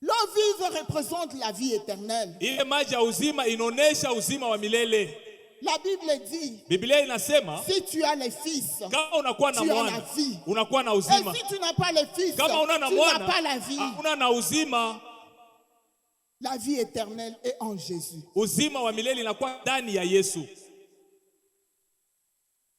L'eau vive représente la vie éternelle. Ile maji ya uzima inaonesha uzima wa milele. La Bible dit, Biblia inasema si tu as les fils, kama unakuwa na tu as la mwana vie. unakuwa na Et uzima. si tu n'as pas les fils, Kama una na tu n'as pas mwana la vie. una na uzima. La vie éternelle est en Jésus. Uzima wa milele inakuwa ndani ya Yesu.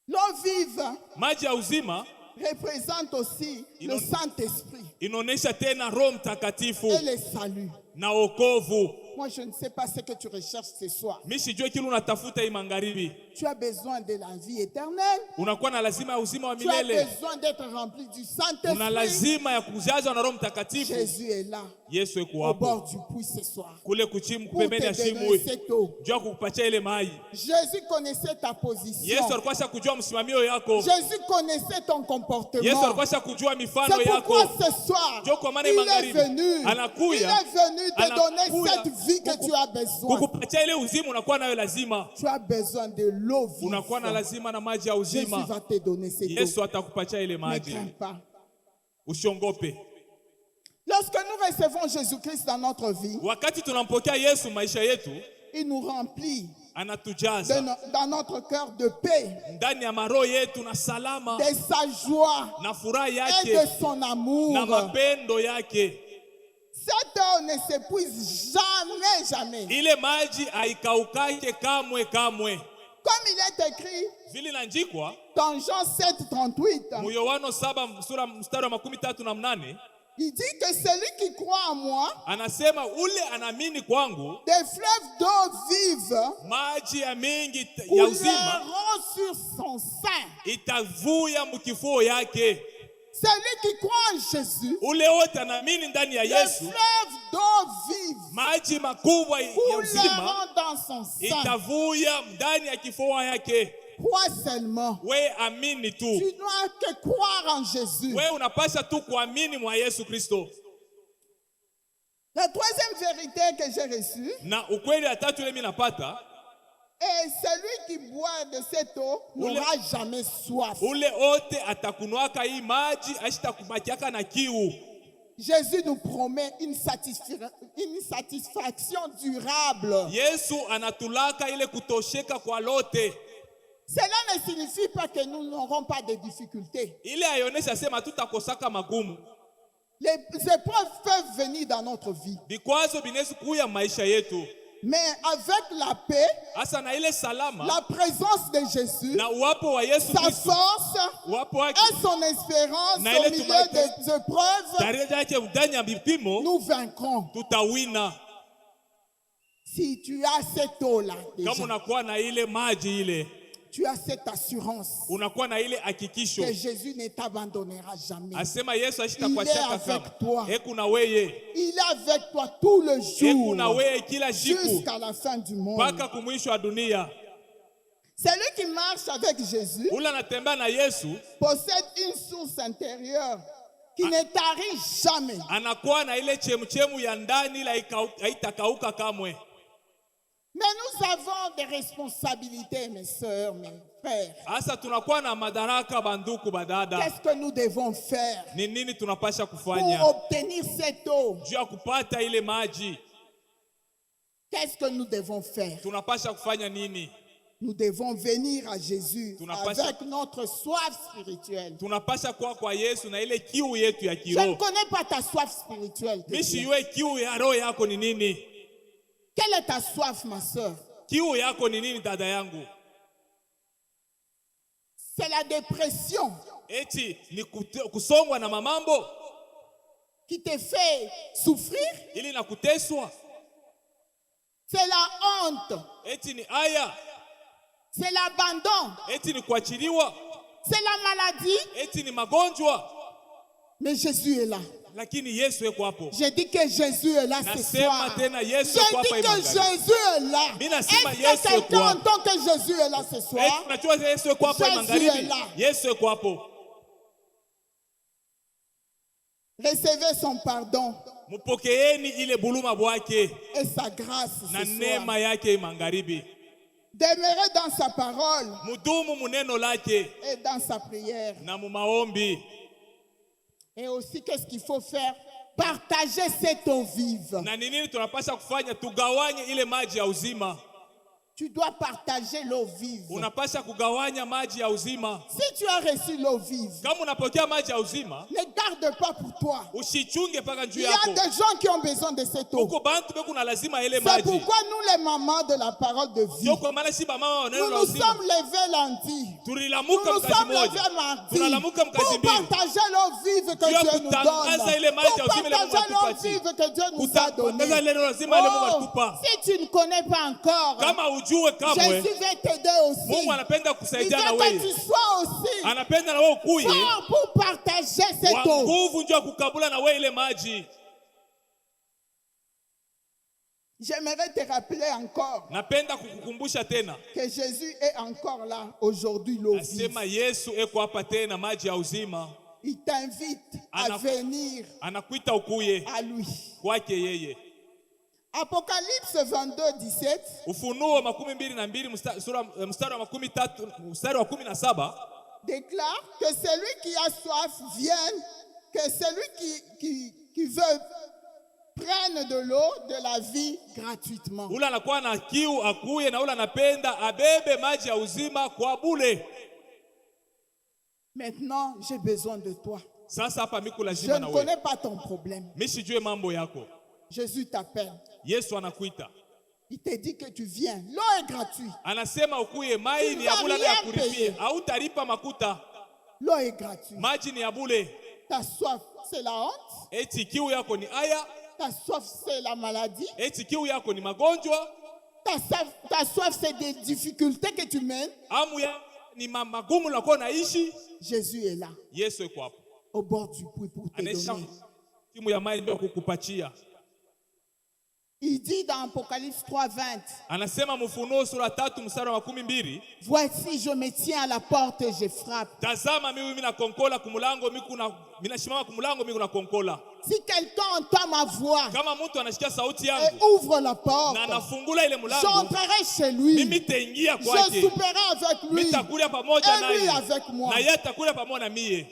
L'eau vive Maji ya uzima représente aussi le Saint-Esprit inaonesha tena Roho Mtakatifu et le salut. na wokovu. Moi, je ne sais pas ce que tu recherches ce soir. Mimi sijui kile unatafuta hii magharibi. Tu as besoin de la vie éternelle. Unakuwa na lazima ya uzima wa Tu as milele. besoin d'être rempli du Una Saint-Esprit. lazima ya kujazwa na Roho Mtakatifu. Jésus est là, Yesu eko au hapo. bord du puits ce soir, Kule kuchimu pour pembeni ya te shimo. donner cette eau. Jua kukupatia ile mai. Jésus connaissait ta position. Yesu alikuwa kujua msimamio yako. Jésus connaissait ton Yesu comportement. alikuwa kujua mifano C'est yako. pourquoi ce soir, Ndio kwa maana il est magharibi venu. Il anakuya est venu te donner anakuya cette vie que tu as besoin. kukupatia ile uzima unakuwa nayo lazima. Tu as besoin de l'eau vive. Unakuwa na lazima na maji ya Jésus uzima. va te donner cette Yesu eau. atakupatia ile Ne maji. crains pas. Usiongope. Lorsque nous recevons Jésus-Christ dans notre vie, Wakati tunampokea Yesu maisha yetu, il nous remplit anatujaza dans notre cœur de paix, ndani ya maroho yetu na salama de sa joie na furaha et de yake son amour. na mapendo yake. Cette eau ne s'épuise jamais, jamais. Ile maji haikaukake kamwe kamwe. Comme il est écrit Vile inaandikwa dans Jean 7:38, mu Yohana 7 sura mstari wa 38, il dit que celui qui croit en moi, anasema ule anaamini kwangu des fleuves d'eau vive maji ya mingi ya uzima couleront sur son sein. itavuya mkifuo yake. Celui qui croit en Jésus, Ule wote anaamini ndani ya des Yesu, fleuves d'eau vive maji makubwa ya uzima couleront dans son sein. itavuya ndani ya kifua yake. Crois seulement. We amini tu. Tu dois que croire en Jésus. We unapasha tu kuamini mwa Yesu Kristo. La troisième vérité que j'ai reçue, Na ukweli ya tatu ile mimi napata, et celui qui boit de cette eau n'aura jamais soif. ule ote atakunwaka hii maji ashitakubakiaka na kiu. Jésus nous promet une satisfaction durable. Yesu anatulaka ile kutosheka kwa lote. Cela ne signifie pas que nous n'aurons pas de difficultés. Ile ayonesha sema tutakosaka magumu. Les épreuves peuvent venir dans notre vie. Vikwazo binaweza kuya maisha yetu. Mais avec la paix, Asa na ile salama la présence de Jésus, na uwapo wa Yesu sa Kristo, force uwapo wake et son espérance Na au ile milieu tumaini- des épreuves, daraja yake ndani ya vipimo nous vaincrons. tutawina. Si tu as cette eau-là, déjà, Kama unakuwa na ile maji ile, Tu as cette assurance unakuwa na ile hakikisho que Jésus ne t'abandonnera jamais. asema Yesu Il ashitakuachia est avec kama toi. kuna weye Il est avec toi tout le kuna jour weye kila siku jusqu'à la fin du monde. mpaka kumwisho wa dunia. Celui qui marche avec Jésus Ule anatembea na Yesu possède une source intérieure qui ne tarit jamais. anakuwa na ile chemuchemu ya ndani la haitakauka kamwe. Mais nous avons des responsabilités, mes sœurs, mes frères. Asa tunakuwa na madaraka banduku badada. Qu'est-ce que nous devons faire Ni nini tunapasha pour kufanya obtenir cette eau? juu ya kupata ile maji? Qu'est-ce que nous devons faire? Tunapasha kufanya nini? Nous devons venir à Jésus avec notre soif spirituelle. Tunapasha kwa Yesu na ile kiu yetu ya Je ne kiroho. connais pas ta soif spirituelle. Mishi yue kiu ya roho yako ni nini? Quelle est ta soif, ma sœur? Kiu yako ni nini dada yangu? C'est la dépression Eti ni kusongwa na mamambo qui te fait souffrir. ili na kuteswa. C'est la honte. Eti ni aya. C'est l'abandon. Eti ni kuachiliwa. C'est la maladie. Eti ni magonjwa. Mais Jésus est là. Lakini Yesu yuko hapo. J'ai dit que Jésus est là ce soir. Nasema tena Yesu J'ai yuko dit hapa que Jésus est là. Mina Est-ce sema que Yesu yuko quelqu'un hapo. entend que Jésus est là ce soir? Unajua Yesu yuko hapo Jésus magharibi. est là. Yesu yuko hapo. Recevez son pardon Mupokeeni ile buluma bwake et sa grâce na ce soir. neema yake magharibi. Demeurez dans sa parole Mudumu muneno lake et dans sa prière. na mu maombi. Et aussi, qu'est-ce qu'il faut faire? Partager cette eau vive. Na nini tunapasha kufanya? Tugawanye ile maji ya uzima. Tu dois partager l'eau vive. Unapasha kugawanya maji ya uzima. Si tu as reçu l'eau vive, Kama unapokea maji ya uzima, ne garde pas pour toi. usichunge paka Il juu y a yako. des gens qui ont besoin de cette eau. Huko bantu beko na lazima ile C'est maji. pourquoi nous, les mamans de la parole de vie, Sio kwa maana si mama wa nous neno la nous uzima. sommes levés lundi. Nous Tulilamuka nous mkazi sommes moja. levés mardi Tunalamuka mkazi pour mbili. partager l'eau vive que Juu ya Dieu nous kutangaza ile donne. maji Pour ya uzima ile Mungu partager l'eau atupatie. vive que Dieu nous a donnée. Kutangaza ile neno la uzima ile Mungu Oh, atupa. si tu ne connais pas encore, Kama ujue kamwe, Jésus veut t'aider aussi. Mungu anapenda Il kusaidia na veut que wewe. tu sois aussi Anapenda na wewe ukuye fort pour partager cette wa eau. nguvu njoo kukabula na wewe ile maji. J'aimerais te rappeler encore Napenda kukukumbusha tena. que Jésus est encore là aujourd'hui, l'eau vive. Asema Yesu eko hapa tena maji ya uzima. Il t'invite à venir Anakuita ukuye à lui. kwake yeye. Apocalypse 22, 17. Ufunuo 22 mstari wa 13 mstari wa 17 déclare que celui qui a soif vienne, que celui qui veut prenne de l'eau de la vie gratuitement. ula anakuwa na kiu akuye na ula anapenda abebe maji ya uzima kwa bure. Maintenant, j'ai besoin de toi. Sasa hapa miku Je lazima na ne wewe. connais pas ton problème. Mimi sijue mambo yako. Jésus t'appelle. Yesu anakuita. Il te dit que tu viens. L'eau est gratuite. Anasema ukuye mai ni ya bure ya kulipia. Hautalipa makuta. L'eau est gratuite. Maji ni ya bure. Ta soif, c'est la honte. Eti kiu yako ni aya. Ta soif, c'est la maladie. Eti kiu yako ni magonjwa. Ta soif, c'est des difficultés que tu mènes. Amu ya ni magumu unakuwa naishi. Jésus est là, Yesu yuko hapo. au bord du puits pour te Anaisha donner. timu ya mai ndio kukupatia. Il dit dans Apocalypse 3:20, Anasema Mfunuo sura 3 mstari wa 12, voici je me tiens à la porte et je frappe. tazama mimi nakonkola kumulango mina shimama kumulango mimi nakonkola. Si quelqu'un entend ma voix Kama mtu anasikia sauti et yangu ouvre la porte, na anafungula ile mlango, j'entrerai chez lui. mimi nitaingia Je kwake. souperai avec lui. Nitakulia pamoja Et lui naye. avec moi. Na yeye atakulia pamoja na mie.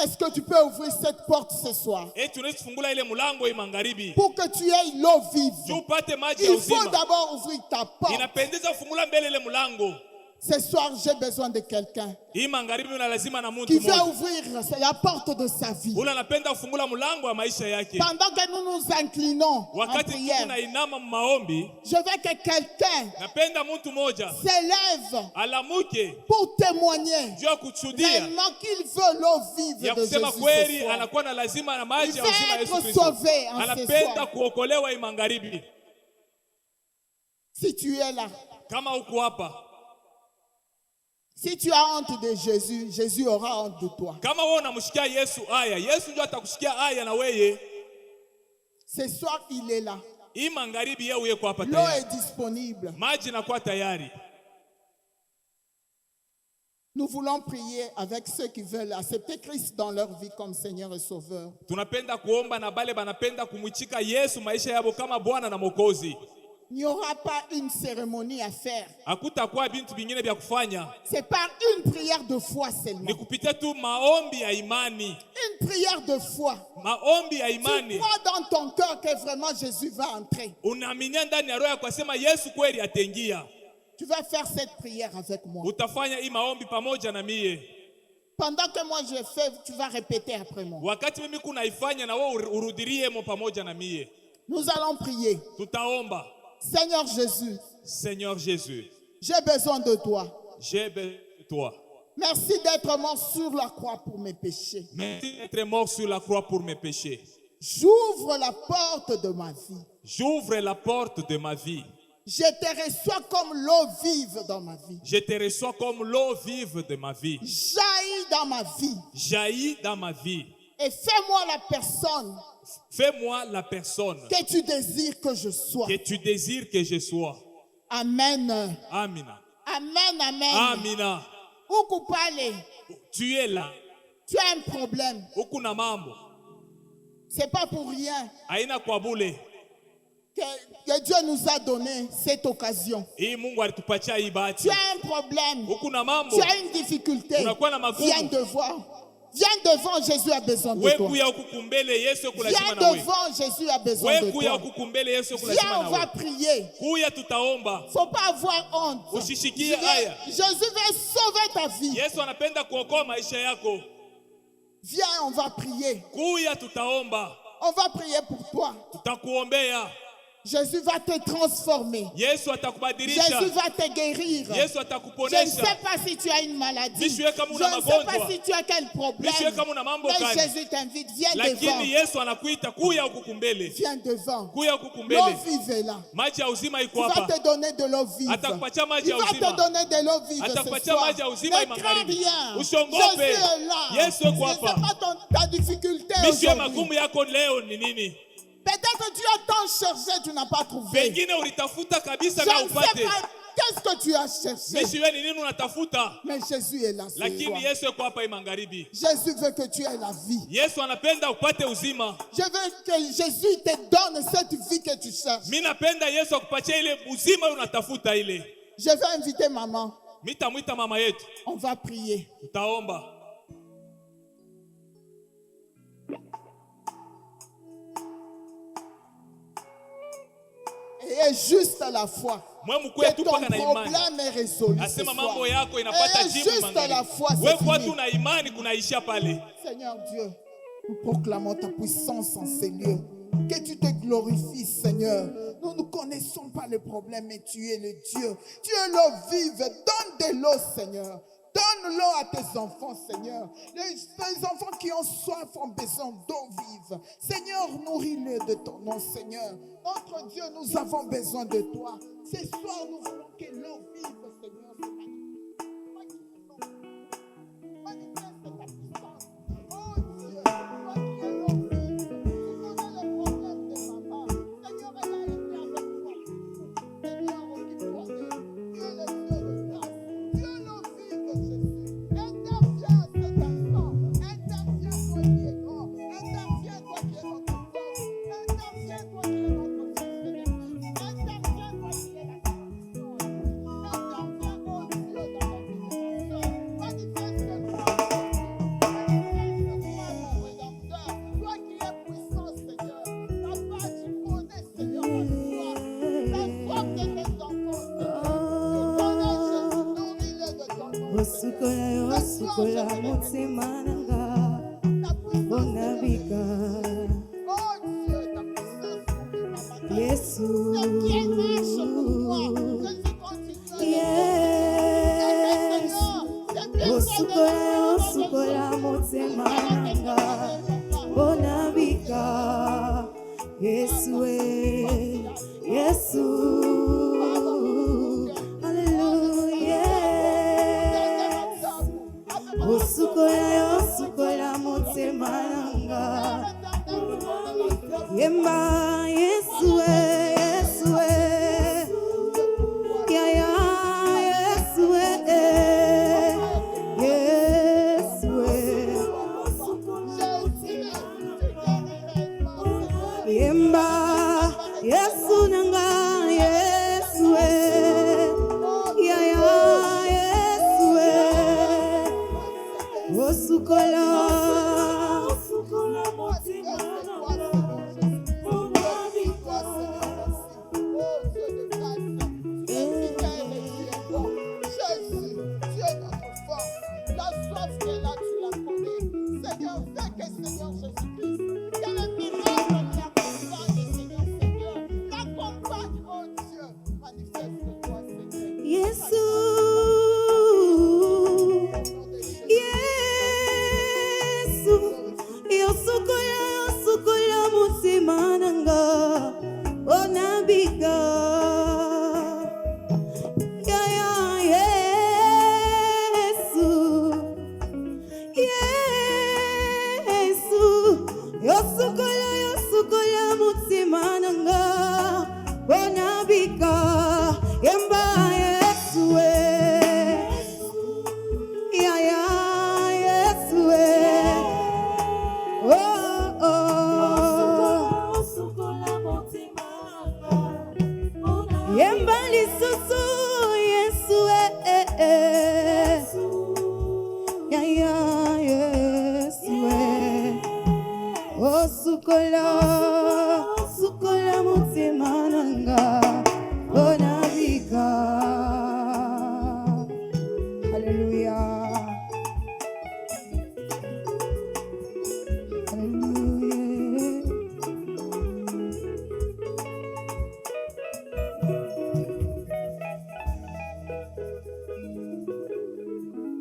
Est-ce que tu peux ouvrir cette porte ce soir Eti unaweza kufungula ile mlango hii magharibi. pour que tu aies l'eau vive? Juu upate maji ya Il faut uzima. d'abord ouvrir ta porte. Inapendeza kufungula mbele ile mlango. Ce soir, j'ai besoin de quelqu'un Hii magharibi una lazima na mtu qui veut mmoja. ouvrir la porte de sa vie. Ule anapenda kufungula mlango wa maisha yake. Pendant que nous nous inclinons en Wakati prière, tunainama maombi, je veux que quelqu'un napenda mtu mmoja s'élève alamuke pour témoigner juu ya kushuhudia réellement qu'il veut l'eau vive ya de Jésus kusema ce kweli soir. anakuwa na lazima na maji ya Il uzima ya veut Yesu être Kristo. sauvé en ce Anapenda soir. kuokolewa hii magharibi. Si tu es là, Kama uko hapa Si tu as honte de Jésus, Jésus aura honte de toi. Kama wewe unamshikia Yesu aya, Yesu ndio atakushikia aya na wewe. Ce soir, il est là. Hii magharibi yeye uko hapa L'eau tayari. est disponible. Maji nakuwa tayari. Nous voulons prier avec ceux qui veulent accepter Christ dans leur vie comme Seigneur et Sauveur. Tunapenda kuomba na bale banapenda kumwichika Yesu maisha yabo kama Bwana na Mwokozi. Il n'y aura pas une cérémonie à faire. Hakutakuwa bintu bingine vya kufanya. C'est par une prière de foi seulement. Ni kupitia tu maombi ya imani. Une prière de foi. Maombi ya Tu imani. crois dans ton cœur que vraiment Jésus va entrer. Unaaminia ndani ya roho yako kusema Yesu kweli ataingia. Tu vas faire cette prière avec moi. Utafanya hii maombi pamoja na mie. Pendant que moi je fais, tu vas répéter après moi. Wakati mimi kunaifanya na wewe urudirie mo pamoja na mie. Nous allons prier. Tutaomba. Seigneur Jésus, Seigneur Jésus, j'ai besoin de toi. j'ai besoin de toi. Merci d'être mort sur la croix pour mes péchés. Merci d'être mort sur la croix pour mes péchés. J'ouvre la porte de ma vie. J'ouvre la porte de ma vie. Je te reçois comme l'eau vive dans ma vie. Je te reçois comme l'eau vive de ma vie. Jaillis dans ma vie. Jaillis dans ma vie. Et fais-moi la personne Fais-moi la personne que tu désires que je sois. que tu désires que je sois. Amen. Amina. Amen, amen. Amina. Ukupale, Tu es là. tu as un problème. Ukuna mambo. C'est pas pour rien Haina kwa bule. que Dieu nous a donné cette occasion. Hii Mungu alitupatia hii bahati. Tu as un problème. Ukuna mambo. Tu as une difficulté. Unakuwa na magumu. Viens devant. Viens devant, Jésus a besoin de toi. Wekuya ukukumbele Yesu kulazima Viens na wewe. devant, Jésus a besoin de Wekuya toi. ukukumbele Yesu Viens, kulazima on na va wewe. prier. Kuya tutaomba. Faut pas avoir honte. Usishikie haya. Jésus veut sauver ta vie. Yesu anapenda kuokoa maisha yako. Viens, on va prier. Kuya tutaomba. On va prier pour toi. Tutakuombea. Jésus va te transformer. Yesu atakubadilisha. Jésus va te guérir. Yesu Je ne atakuponesha. sais pas si tu as une maladie. Je Misiwe kama ne una sais magonjwa. pas si tu as quel problème. Misiwe kama una mambo Mais gani. Jésus t'invite, viens devant. Lakini Yesu anakuita kuya ukukumbele. Viens devant. Kuya L'eau ukukumbele. vive est là. Maji ya uzima iko Il va hapa. te donner de l'eau vive. Atakupatia maji Il ya va uzima. te donner de l'eau vive ce Atakupatia soir. maji ya uzima Ne crains magharibi. rien. Usiongope. Jésus est là. Yesu yuko Je ne sais hapa. pas ta difficulté Misiwe aujourd'hui. magumu yako leo ni nini? Peut-être tu as tant cherché, tu n'as pas trouvé. Pengine ulitafuta kabisa Je na ne sais upate. pas qu'est-ce que tu as cherché. Misiwe ni nini unatafuta? Mais Jésus est là. ce soir. Lakini Yesu yuko hapa hii magharibi. Jésus veut que tu aies la vie. Yesu anapenda upate uzima. Je veux que Jésus te donne cette vie que tu cherches. Mimi napenda Yesu akupatie ile uzima unatafuta ile. Je vais inviter maman. Mitamwita mama yetu. On va prier. Tutaomba. Et juste à la foi. Mwe mkwe Que tu ton paka na imani. problème est résolu. ce Asema soir. mambo yako inapata Et jibu juste à la mangani. foi, Wewe c'est kwa fini. tu na imani kunaishia pale. Seigneur Dieu, nous proclamons ta puissance en ces lieux. Que tu te glorifies, Seigneur. Nous ne connaissons pas les problèmes, mais tu es le Dieu. Tu es l'eau vive. Donne de l'eau, Seigneur. Donne l'eau à tes enfants, Seigneur. Les enfants qui ont soif ont besoin d'eau vive. Seigneur, nourris-les de ton nom, Seigneur. Notre Dieu, nous avons besoin de toi. Ce soir, nous voulons que l'eau vive, Seigneur, se manifeste ta puissance. Oh Dieu, toi qui es l'eau vive, tu connais les problèmes de maman. Seigneur, elle a été avec toi. Seigneur, occupe-toi d'elle. Tu es le Dieu de grâce. Tu es l'eau vive, Jésus. Interviens cet instant. Interviens, toi qui es grand. Interviens, toi qui es notre force. Interviens, toi qui es notre Seigneur. Interviens, toi qui es la puissance. Interviens, oh Dieu, dans la vie de ton Sœur. Manifeste-toi. Manifeste-toi, mon Rédempteur. Toi qui es puissant, Seigneur. Papa, tu connais, Seigneur, la foi. La foi de tes enfants, Seigneur. Tu connais, Jésus. Nourris-les de ton nom, Seigneur. Osukola motema nanga Ta puissance, onabika oh Dieu, ta puissance nourrit ma matin. Yesu Ce qui marche pour moi, Jésus continue. Yes Osukola motema nanga onabika Yesu Yesu Hallelujah Yemba Yesue, Yesue. Ya ya Yesue, Yesue. Yemba Yesu nanga Yesue. Ya ya Yesue. Osukola.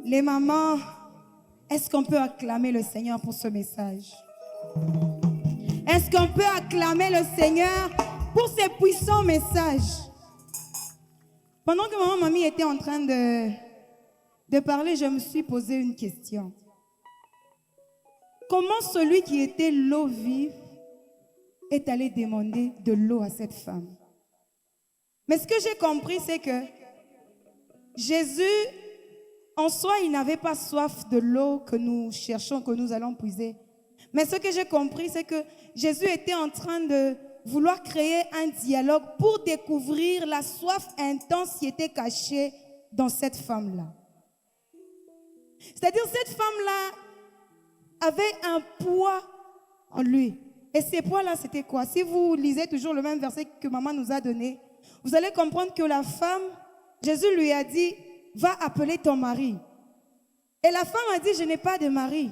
Les mamans, est-ce qu'on peut acclamer le Seigneur pour ce message? Est-ce qu'on peut acclamer le Seigneur pour ce puissant message? Pendant que maman Mamie était en train de parler, je me suis posé une question. Comment celui qui était l'eau vive est allé demander de l'eau à cette femme? Mais ce que j'ai compris, c'est que Jésus, en soi, il n'avait pas soif de l'eau que nous cherchons, que nous allons puiser. Mais ce que j'ai compris, c'est que Jésus était en train de vouloir créer un dialogue pour découvrir la soif intense qui était cachée dans cette femme-là. C'est-à-dire, cette femme-là avait un poids en lui. Et ce poids-là, c'était quoi? Si vous lisez toujours le même verset que maman nous a donné, vous allez comprendre que la femme, Jésus lui a dit, va appeler ton mari. Et la femme a dit, je n'ai pas de mari.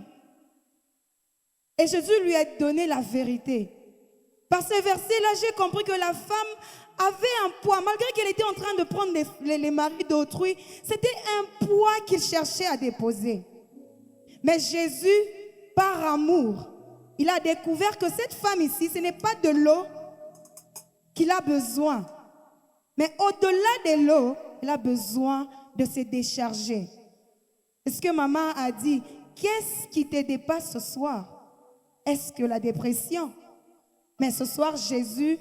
Et Jésus lui a donné la vérité. Par ce verset-là, j'ai compris que la femme avait un poids. Malgré qu'elle était en train de prendre les maris d'autrui, c'était un poids qu'il cherchait à déposer. Mais Jésus, par amour, il a découvert que cette femme ici, ce n'est pas de l'eau qu'il a besoin. Mais au-delà de l'eau, elle a besoin de se décharger. Est-ce que maman a dit, qu'est-ce qui te dépasse ce soir? Est-ce que la dépression? Mais ce soir, Jésus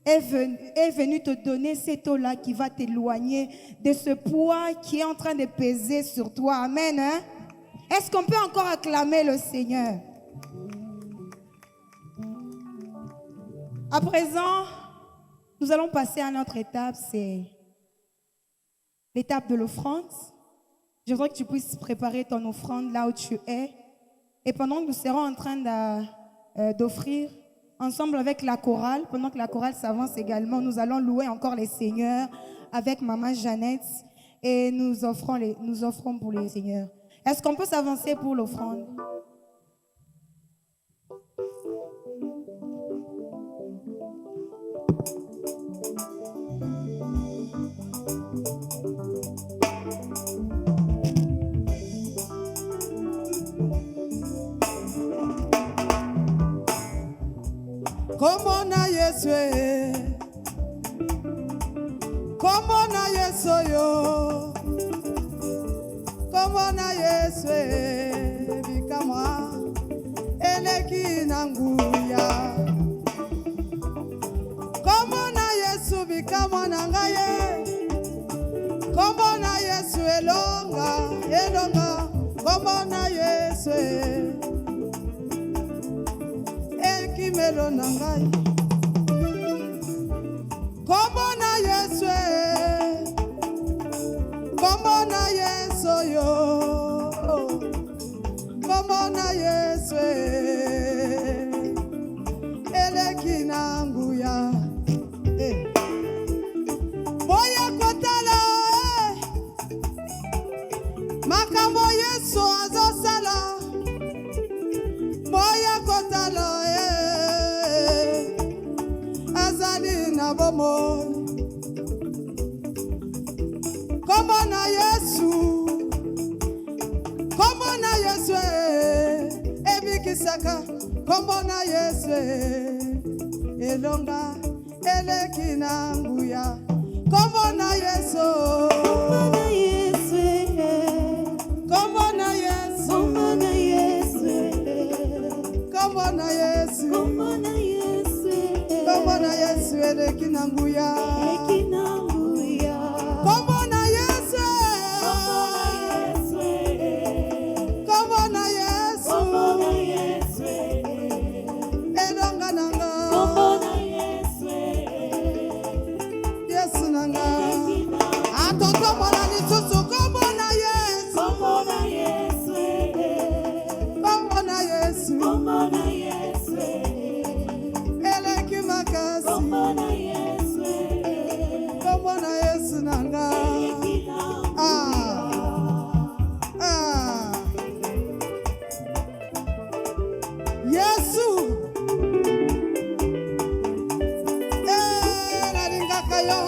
est venu te donner cette eau-là qui va t'éloigner de ce poids qui est en train de peser sur toi. Amen. Hein? Est-ce qu'on peut encore acclamer le Seigneur? À présent, nous allons passer à notre étape, c'est l'étape de l'offrande. Je voudrais que tu puisses préparer ton offrande là où tu es. Et pendant que nous serons en train d'offrir, ensemble avec la chorale, pendant que la chorale s'avance également, nous allons louer encore les seigneurs avec maman Jeannette et nous offrons pour les seigneurs. Est-ce qu'on peut s'avancer pour l'offrande? Como na Yesue, como na Yesoyo, como na Yesue, bikamwa, eleki nanguya, elonga kombo na Yesu ekimelo na ngai kombo na Yesu kombo na Yesu yo kombo na Yesu eleki na nguya boya kotala makambo Yesu azosala boya kotala azali na bomo kombo na Yesu ebikisaka kombo na Yesu elonga eleki na nguya kombo na Yesu kombo na Yesu kombo na Yesu kombo na Yesu eleki na nguya kombo na Yesu kombo na Yesu elonga nanga Yesu nanga atoto mwana lisusu kombo na Yesu kombo na Yesu eleki makasi kombo na Yesu nanga Yesu nalingaka yo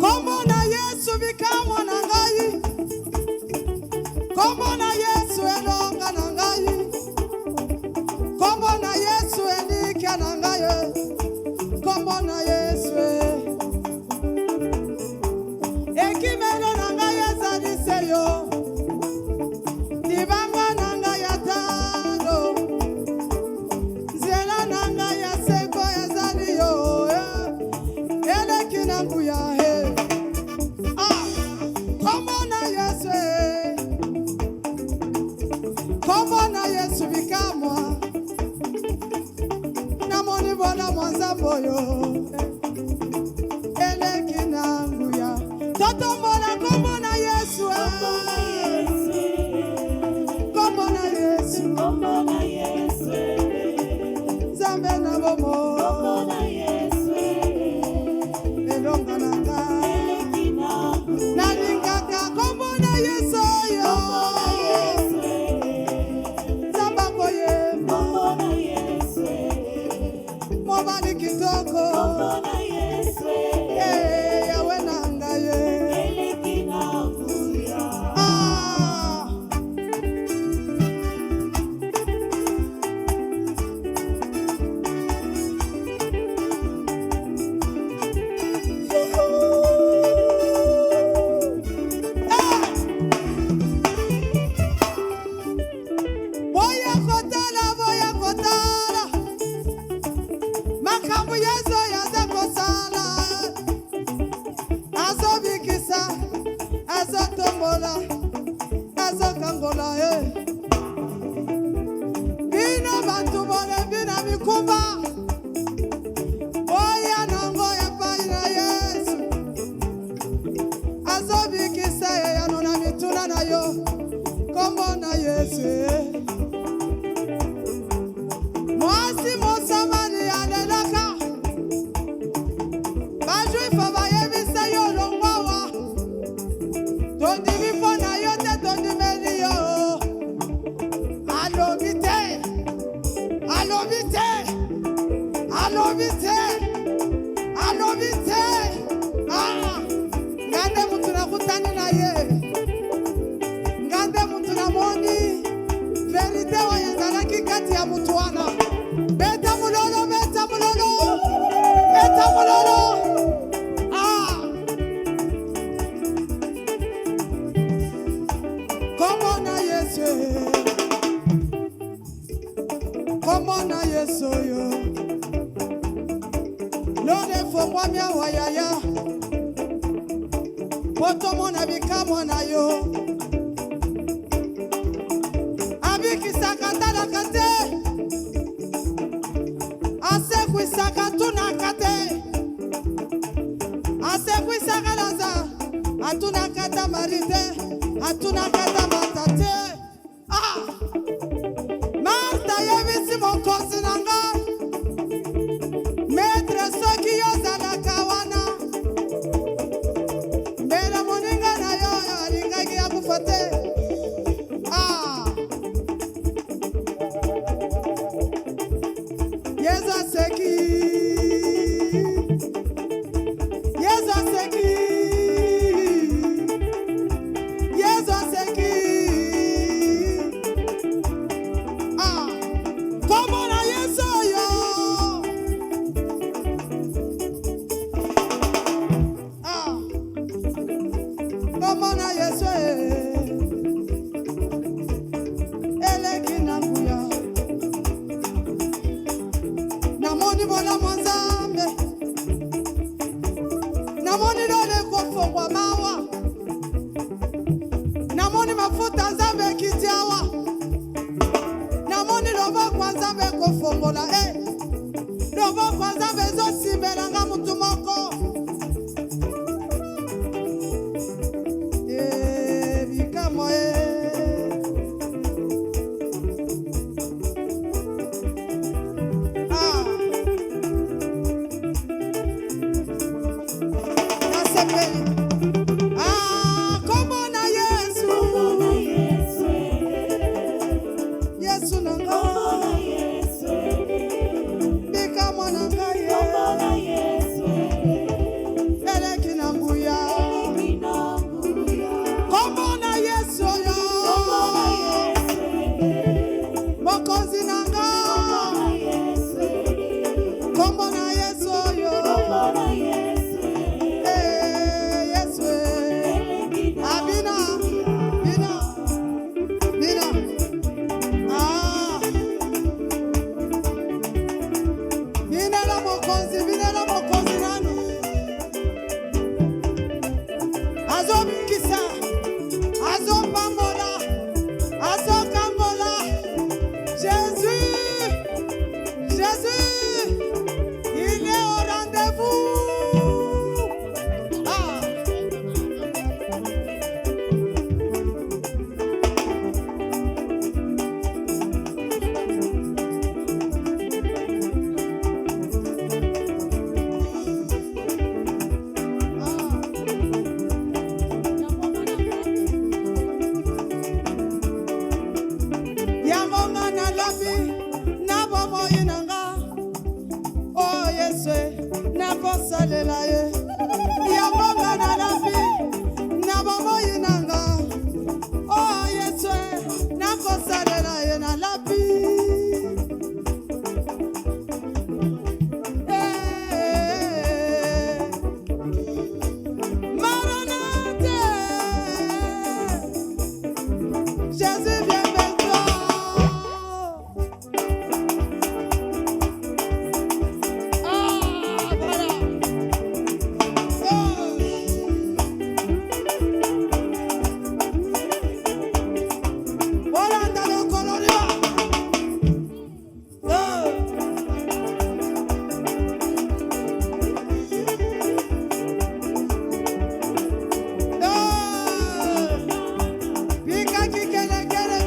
kombo na Yesu bikamwa na ngai kombo na Yesu elonga na ngai kombo na Yesu elika na ngai kombo na Yesu ekimelo na ngai ezali seyo libanga na ngai ya tano nzela na ngai ya seko ezali yo eleki na nguya kombo na Yesu kombo na Yesu bikamwa na moni bona mwanzambo yo eleki na nguya toto mona kombo na Yesu kombo na Yesu zambe na bomo elonga na ngai nalingaka kombo na Yesu yo zamba koyemba mobali kitoko yawe na ngai boya kotala makambo Yesu yaza kosala azobikisa azotombola azokangola bino bantu bole bina mikumba boya nango epai na Yesu azobikisa yano na mituna na yo kombo na Yesu mwasi mosamani alelaka bajuifa bayebisa yo longwawa tondi bifo na yo te tondi meli yo alobi te alobi te alobi te alobi te ngande mutu nakutani na ye ngande mutu namoni verite oyo ezalaki kati ya mutu wana beta mulolo beta mulolo beta mulolo kombo na Yesu kombo na Yesu yo lode fongwa mia wayaya poto mona bikamo na yo abiki sakata na kate ase kwisaka tuna kate ase kwisaka laza atuna kata marite atuna kata matate Marta yebisi mokosi nanga Maître soki yozala kawana Mbela moninga na yo alingaki ya kufate Yesu aseki Yesu aseki Yesu aseki Como na Yesu yo Como na Yesu eleki na nguya Namoni bona mwanzambe Namoni dole kofongwa mawa Namoni mafuta nzambe kitiawa Namoni lobo kwa nzambe kofongola Lobo kwa nzambe zosimbelanga mutu moko Bikamo Nasepeli Como na Yesu Yesu nanga Bikamo nanga Eleki na nguya Como na Yesu yo Mokozi nanga Como na Yesu yo Yesu Abina Bina Bina Binela mokozi nanu Azo bikisa Azo pambola Azo kambola Jésus Il est au rendez-vous Yangonga na labi na bomo inanga Oh Yesu na bosalela ye Yangonga na labi na bomo inanga Oh Yesu na bosalela ye na labi Maranatha Jésus vient vers toi Voilà Voilà dans le coloria Bika kikele kele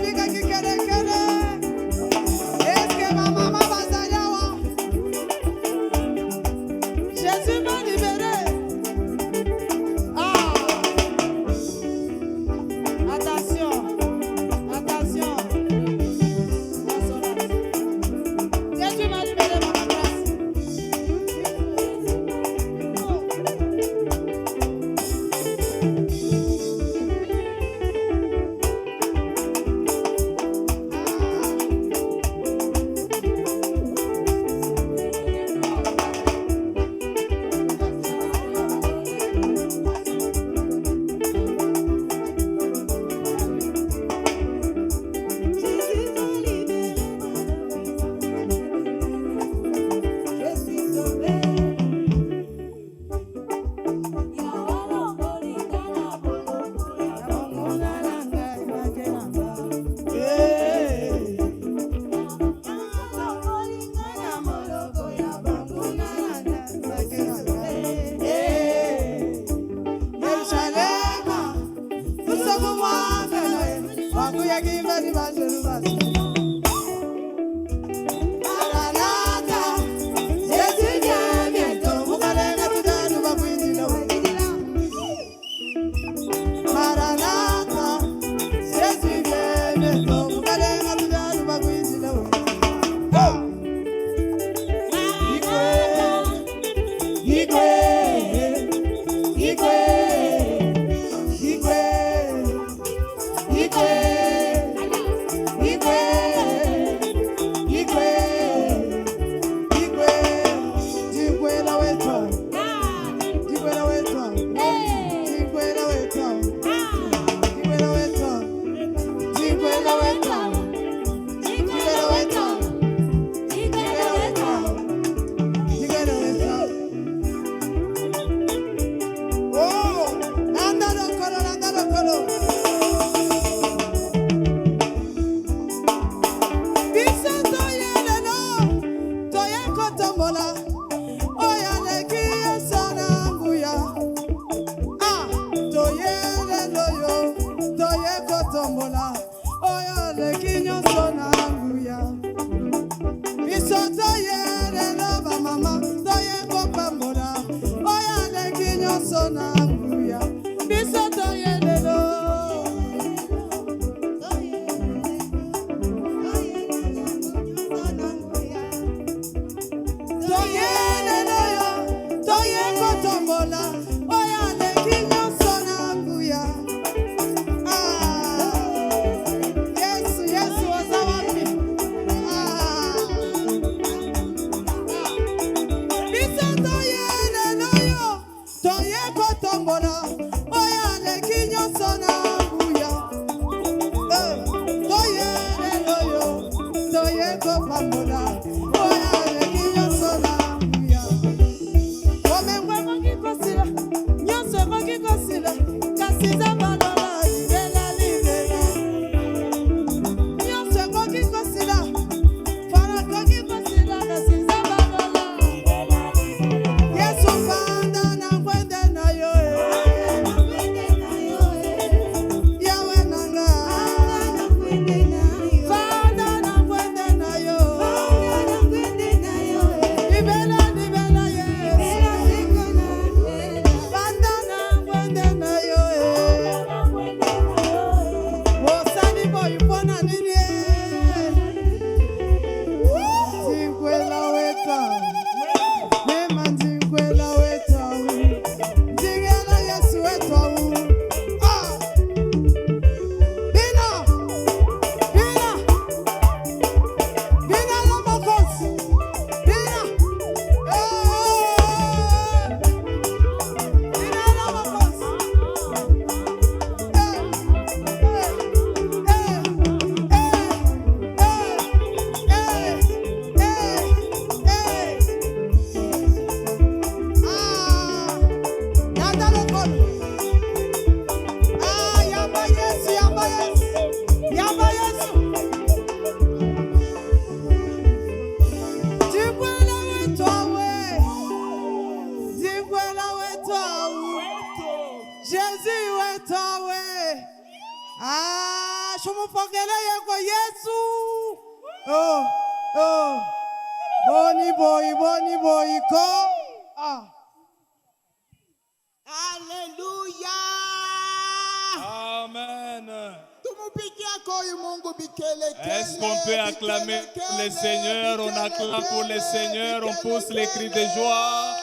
Est-ce qu'on peut acclamer le Seigneur? On acclame pour le Seigneur, on pousse les cris de joie.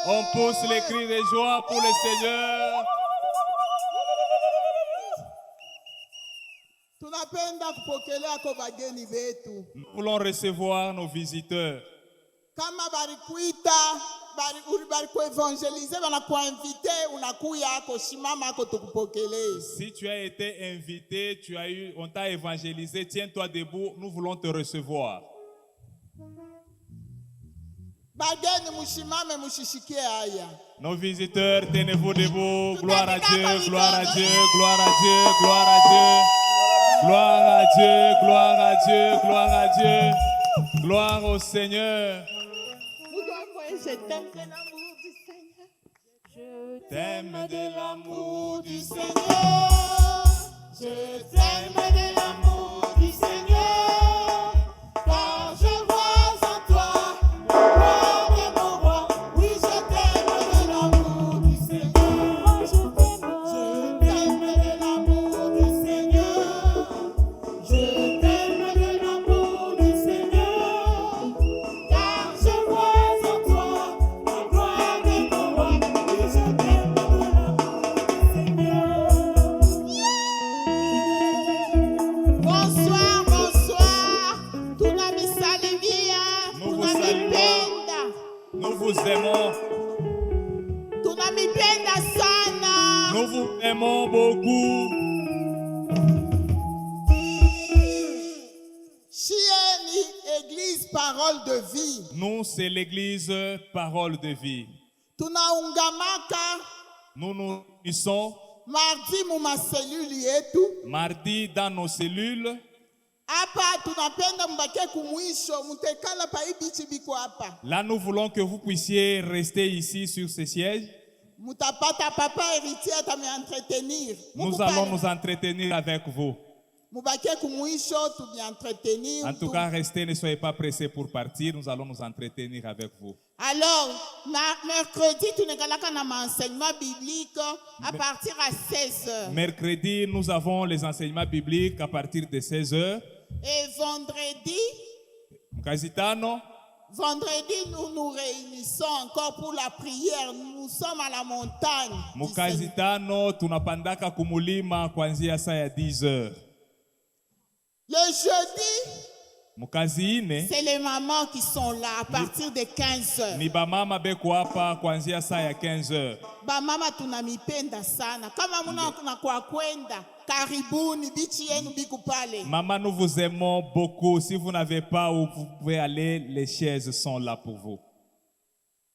On pousse les cris de joie pour le Seigneur. Nous voulons recevoir nos visiteurs. Si tu as été invité, on t'a évangélisé, tiens-toi debout, nous voulons te recevoir. Nos visiteurs, tenez-vous debout. Gloire à Dieu, gloire à Dieu, gloire à Dieu, gloire à Dieu. Gloire à Dieu, gloire à Dieu, gloire à Dieu. Gloire au Seigneur. Je t'aime de l'amour du Seigneur. Je t'aime de l'amour du Seigneur. Je t'aime de l'amour du Seigneur, car je vois en toi le roi de mon roi. Oui, je t'aime de l'amour du Seigneur. Je t'aime de l'amour du Seigneur. Je t'aime de l'amour du Seigneur, car je vois en toi le roi de mon roi. Oui, je t'aime de l'amour du Seigneur. Bonsoir, bonsoir. Tunamisalimia, Nous vous saluons. tunamipenda, Nous vous aimons. tunamipenda sana. Nous vous aimons beaucoup. Chieni, Église Parole de Vie. Nous, c'est l'église Parole de Vie. Tunaungamaka Nous nous unissons mardi mu maseluli yetu. mardi dans nos cellules. Hapa tunapenda mbake kumwisho mutekala pa ibichi biko hapa. Là, nous voulons que vous puissiez rester ici sur ces sièges. Mutapata papa héritier atame entretenir. Nous allons nous entretenir avec vous. Mubake kumwisho tubi entretenir. En tout cas, restez, ne soyez pas pressés pour partir. Nous allons nous entretenir avec vous. Alors, mercredi, tu n'es na enseignement biblique à partir à 16h. Mercredi, nous avons les enseignements bibliques à partir de 16h. Et vendredi, nous nous réunissons encore pour la prière. Nous sommes à la montagne. du Seigneur. Mukazitano tunapandaka kumulima kuanzia saa ya 10h. Le jeudi, Mukaziine c'est les mamans qui sont là à partir de 15h. ni bamama beko hapa kuanzia saa ya 15h. Bamama tunamipenda sana. Kama muna kwa kwenda, karibuni bichi yenu biku pale. Maman, nous vous aimons beaucoup. Si vous n'avez pas où vous pouvez aller, les chaises sont là pour vous.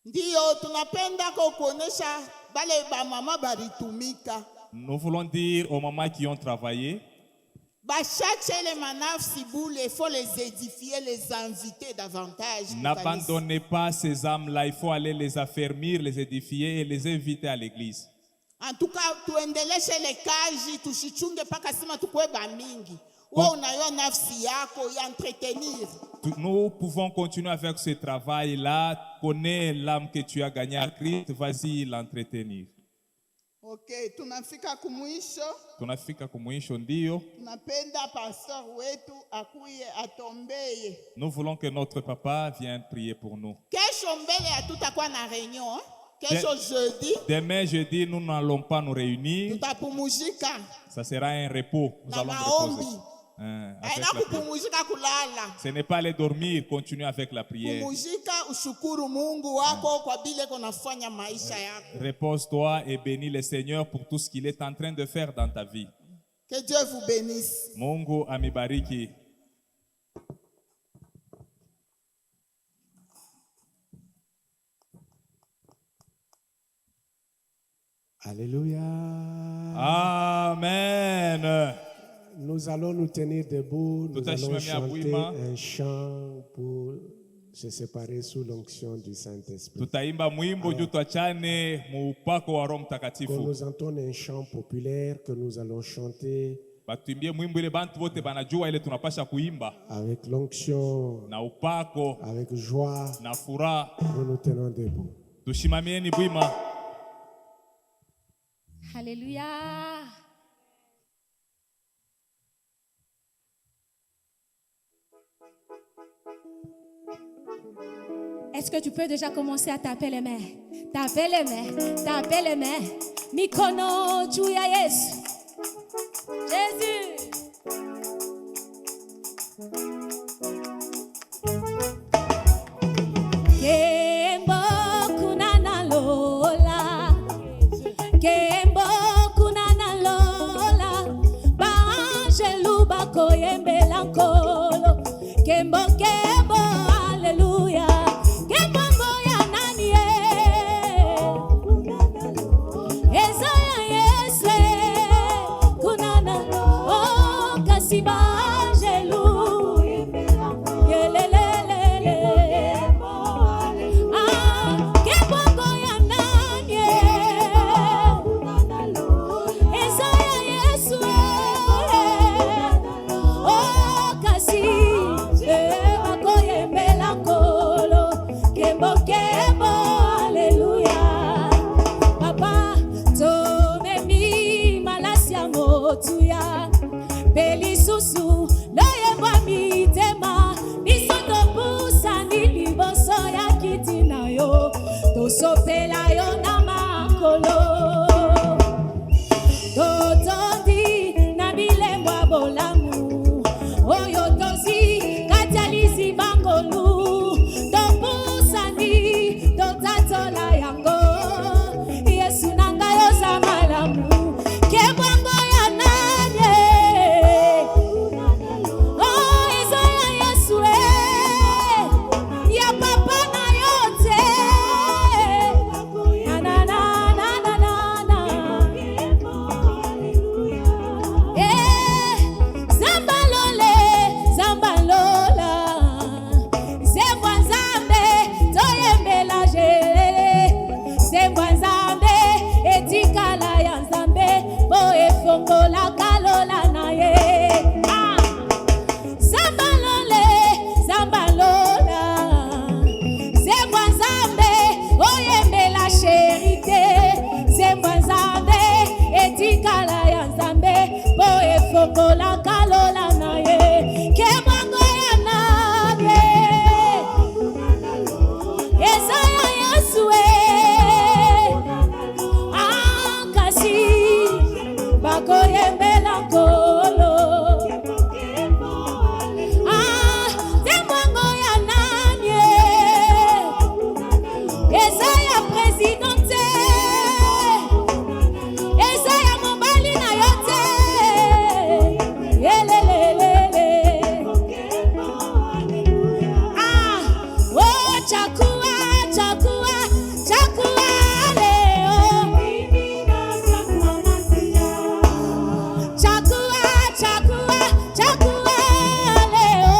Ndio tunapenda kuonesha bale ba mama baritumika. Nous voulons dire aux mamans qui ont travaillé, Bachache les manafsi boule, il faut les édifier, les inviter davantage. n'abandonnez pas ces âmes-là. Il faut aller les affermir, les édifier et les inviter à l'église. En tout cas, tuendeleshe le kaji, tushichunge paka sima tukwe ba mingi. Wewe unayo nafsi yako ya entretenir. Nous pouvons continuer avec ce travail-là. Connais l'âme que tu as gagnée à Christ. Vas-y l'entretenir. Ok, tunafika kumwisho. Tunafika kumwisho ndio. Tunapenda pastor wetu akuye atombeye. Nous voulons que notre papa vienne prier pour nous. Kesho mbele hatutakuwa na réunion. Kesho jeudi. Demain jeudi, nous n'allons pas nous réunir. Tutapumuzika. Ça sera un repos. Nous Na allons maombi. reposer. Avec Aina la prière. kupumuzika kulala. Ce n'est pas aller dormir, continuer avec la prière. Pumuzika ushukuru Mungu wako kwa bile konafanya maisha yako. Repose-toi et bénis le Seigneur pour tout ce qu'il est en train de faire dans ta vie. Que Dieu vous bénisse. Mungu amibariki. Alléluia. Amen. Nous allons nous tenir debout. Nous allons chanter Bwima. un chant pour se séparer sous l'onction du Saint-Esprit. Tutaimba mwimbo juu tuachane muupako wa Roho Qu'on Mtakatifu. nous entonne un chant populaire que nous allons chanter Batuimbie mwimbo ile bantu wote banajua ile tunapasha kuimba avec l'onction, na upako avec joie. na furaha. Nous nous tenons debout. Tushimamieni bwima. Alléluia. Est-ce que tu peux déjà commencer à taper les mains? Taper les mains, taper les mains. Mikono juu ya Yesu. Jésus. Kembo kunana lola. Kembo kunana lola. Ba angelu bako yembela nkolo. Kembo kembo hallelujah. Kembo ngoya nani Ezaya Yesu kunana oh kasiba angelu. Yelelelele. Ah kembo ngoya nani Ezaya Yesu lisusu loyembwa mitema biso topusani liboso ya kiti na yo tosopela yo na makolo totondi na bilembwa bolamu oyo tozi katalizi bangolu topusani totatola yango Yesu nanga yo za malamu kebwango ya nanye oh ezo ya Yesu ya papa na yote na na na na na na zambalole zambalola zembwa nzambe toyembela jelele zembwa nzambe etikala ya nzambe po efongola kalola na ye zambalole zambalola zembwa nzambe oyembela sherite zembwa nzambe etikala ya nzambe po efongola kalola na ye kebwango ya nane eza ya Yesu kasi bakoyembela kolo temwango ya nanye eza ya presidente eza ya mobali na yo te yelelelele oh chakua chakua chakua leo chakua chakua chakua leo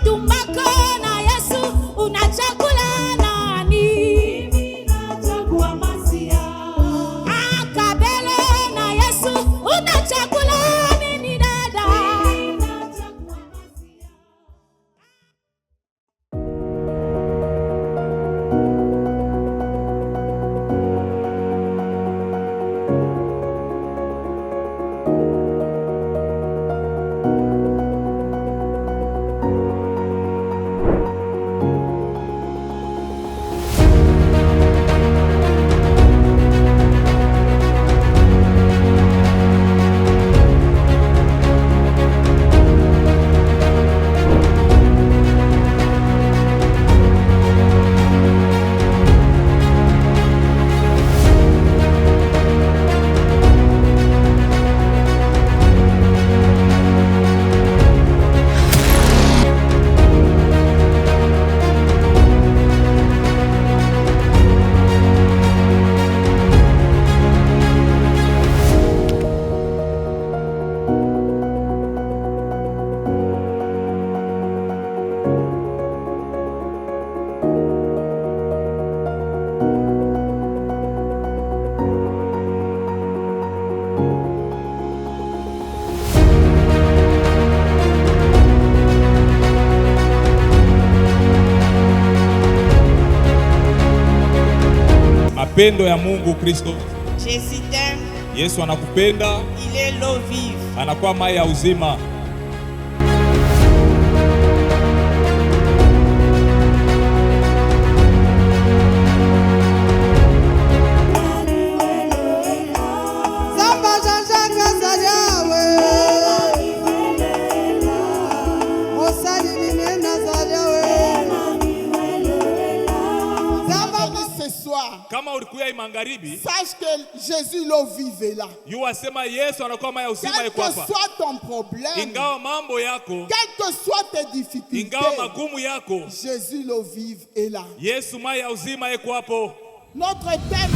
tumbako na Yesu unachakula nani kabele na Yesu unachakula nini dada Mapendo ya Mungu Kristo. Jésus t'aime, Yesu anakupenda, il est l'eau vive. anakuwa mai ya uzima. Zamba Jean-Jacques Azaliawe Osali Nina Azaliawe Zamba ce soir, Kama ulikuya imangaribi, sache que Jésus l'eau vive est là. yuwasema Yesu anakuwa mai ya uzima Quel yuko que hapa. soit ton problème, Ingawa mambo yako, quelles que soient tes difficultés, ingawa magumu yako, Jésus l'eau vive est là. Yesu mai ya uzima yuko hapo. Notre thème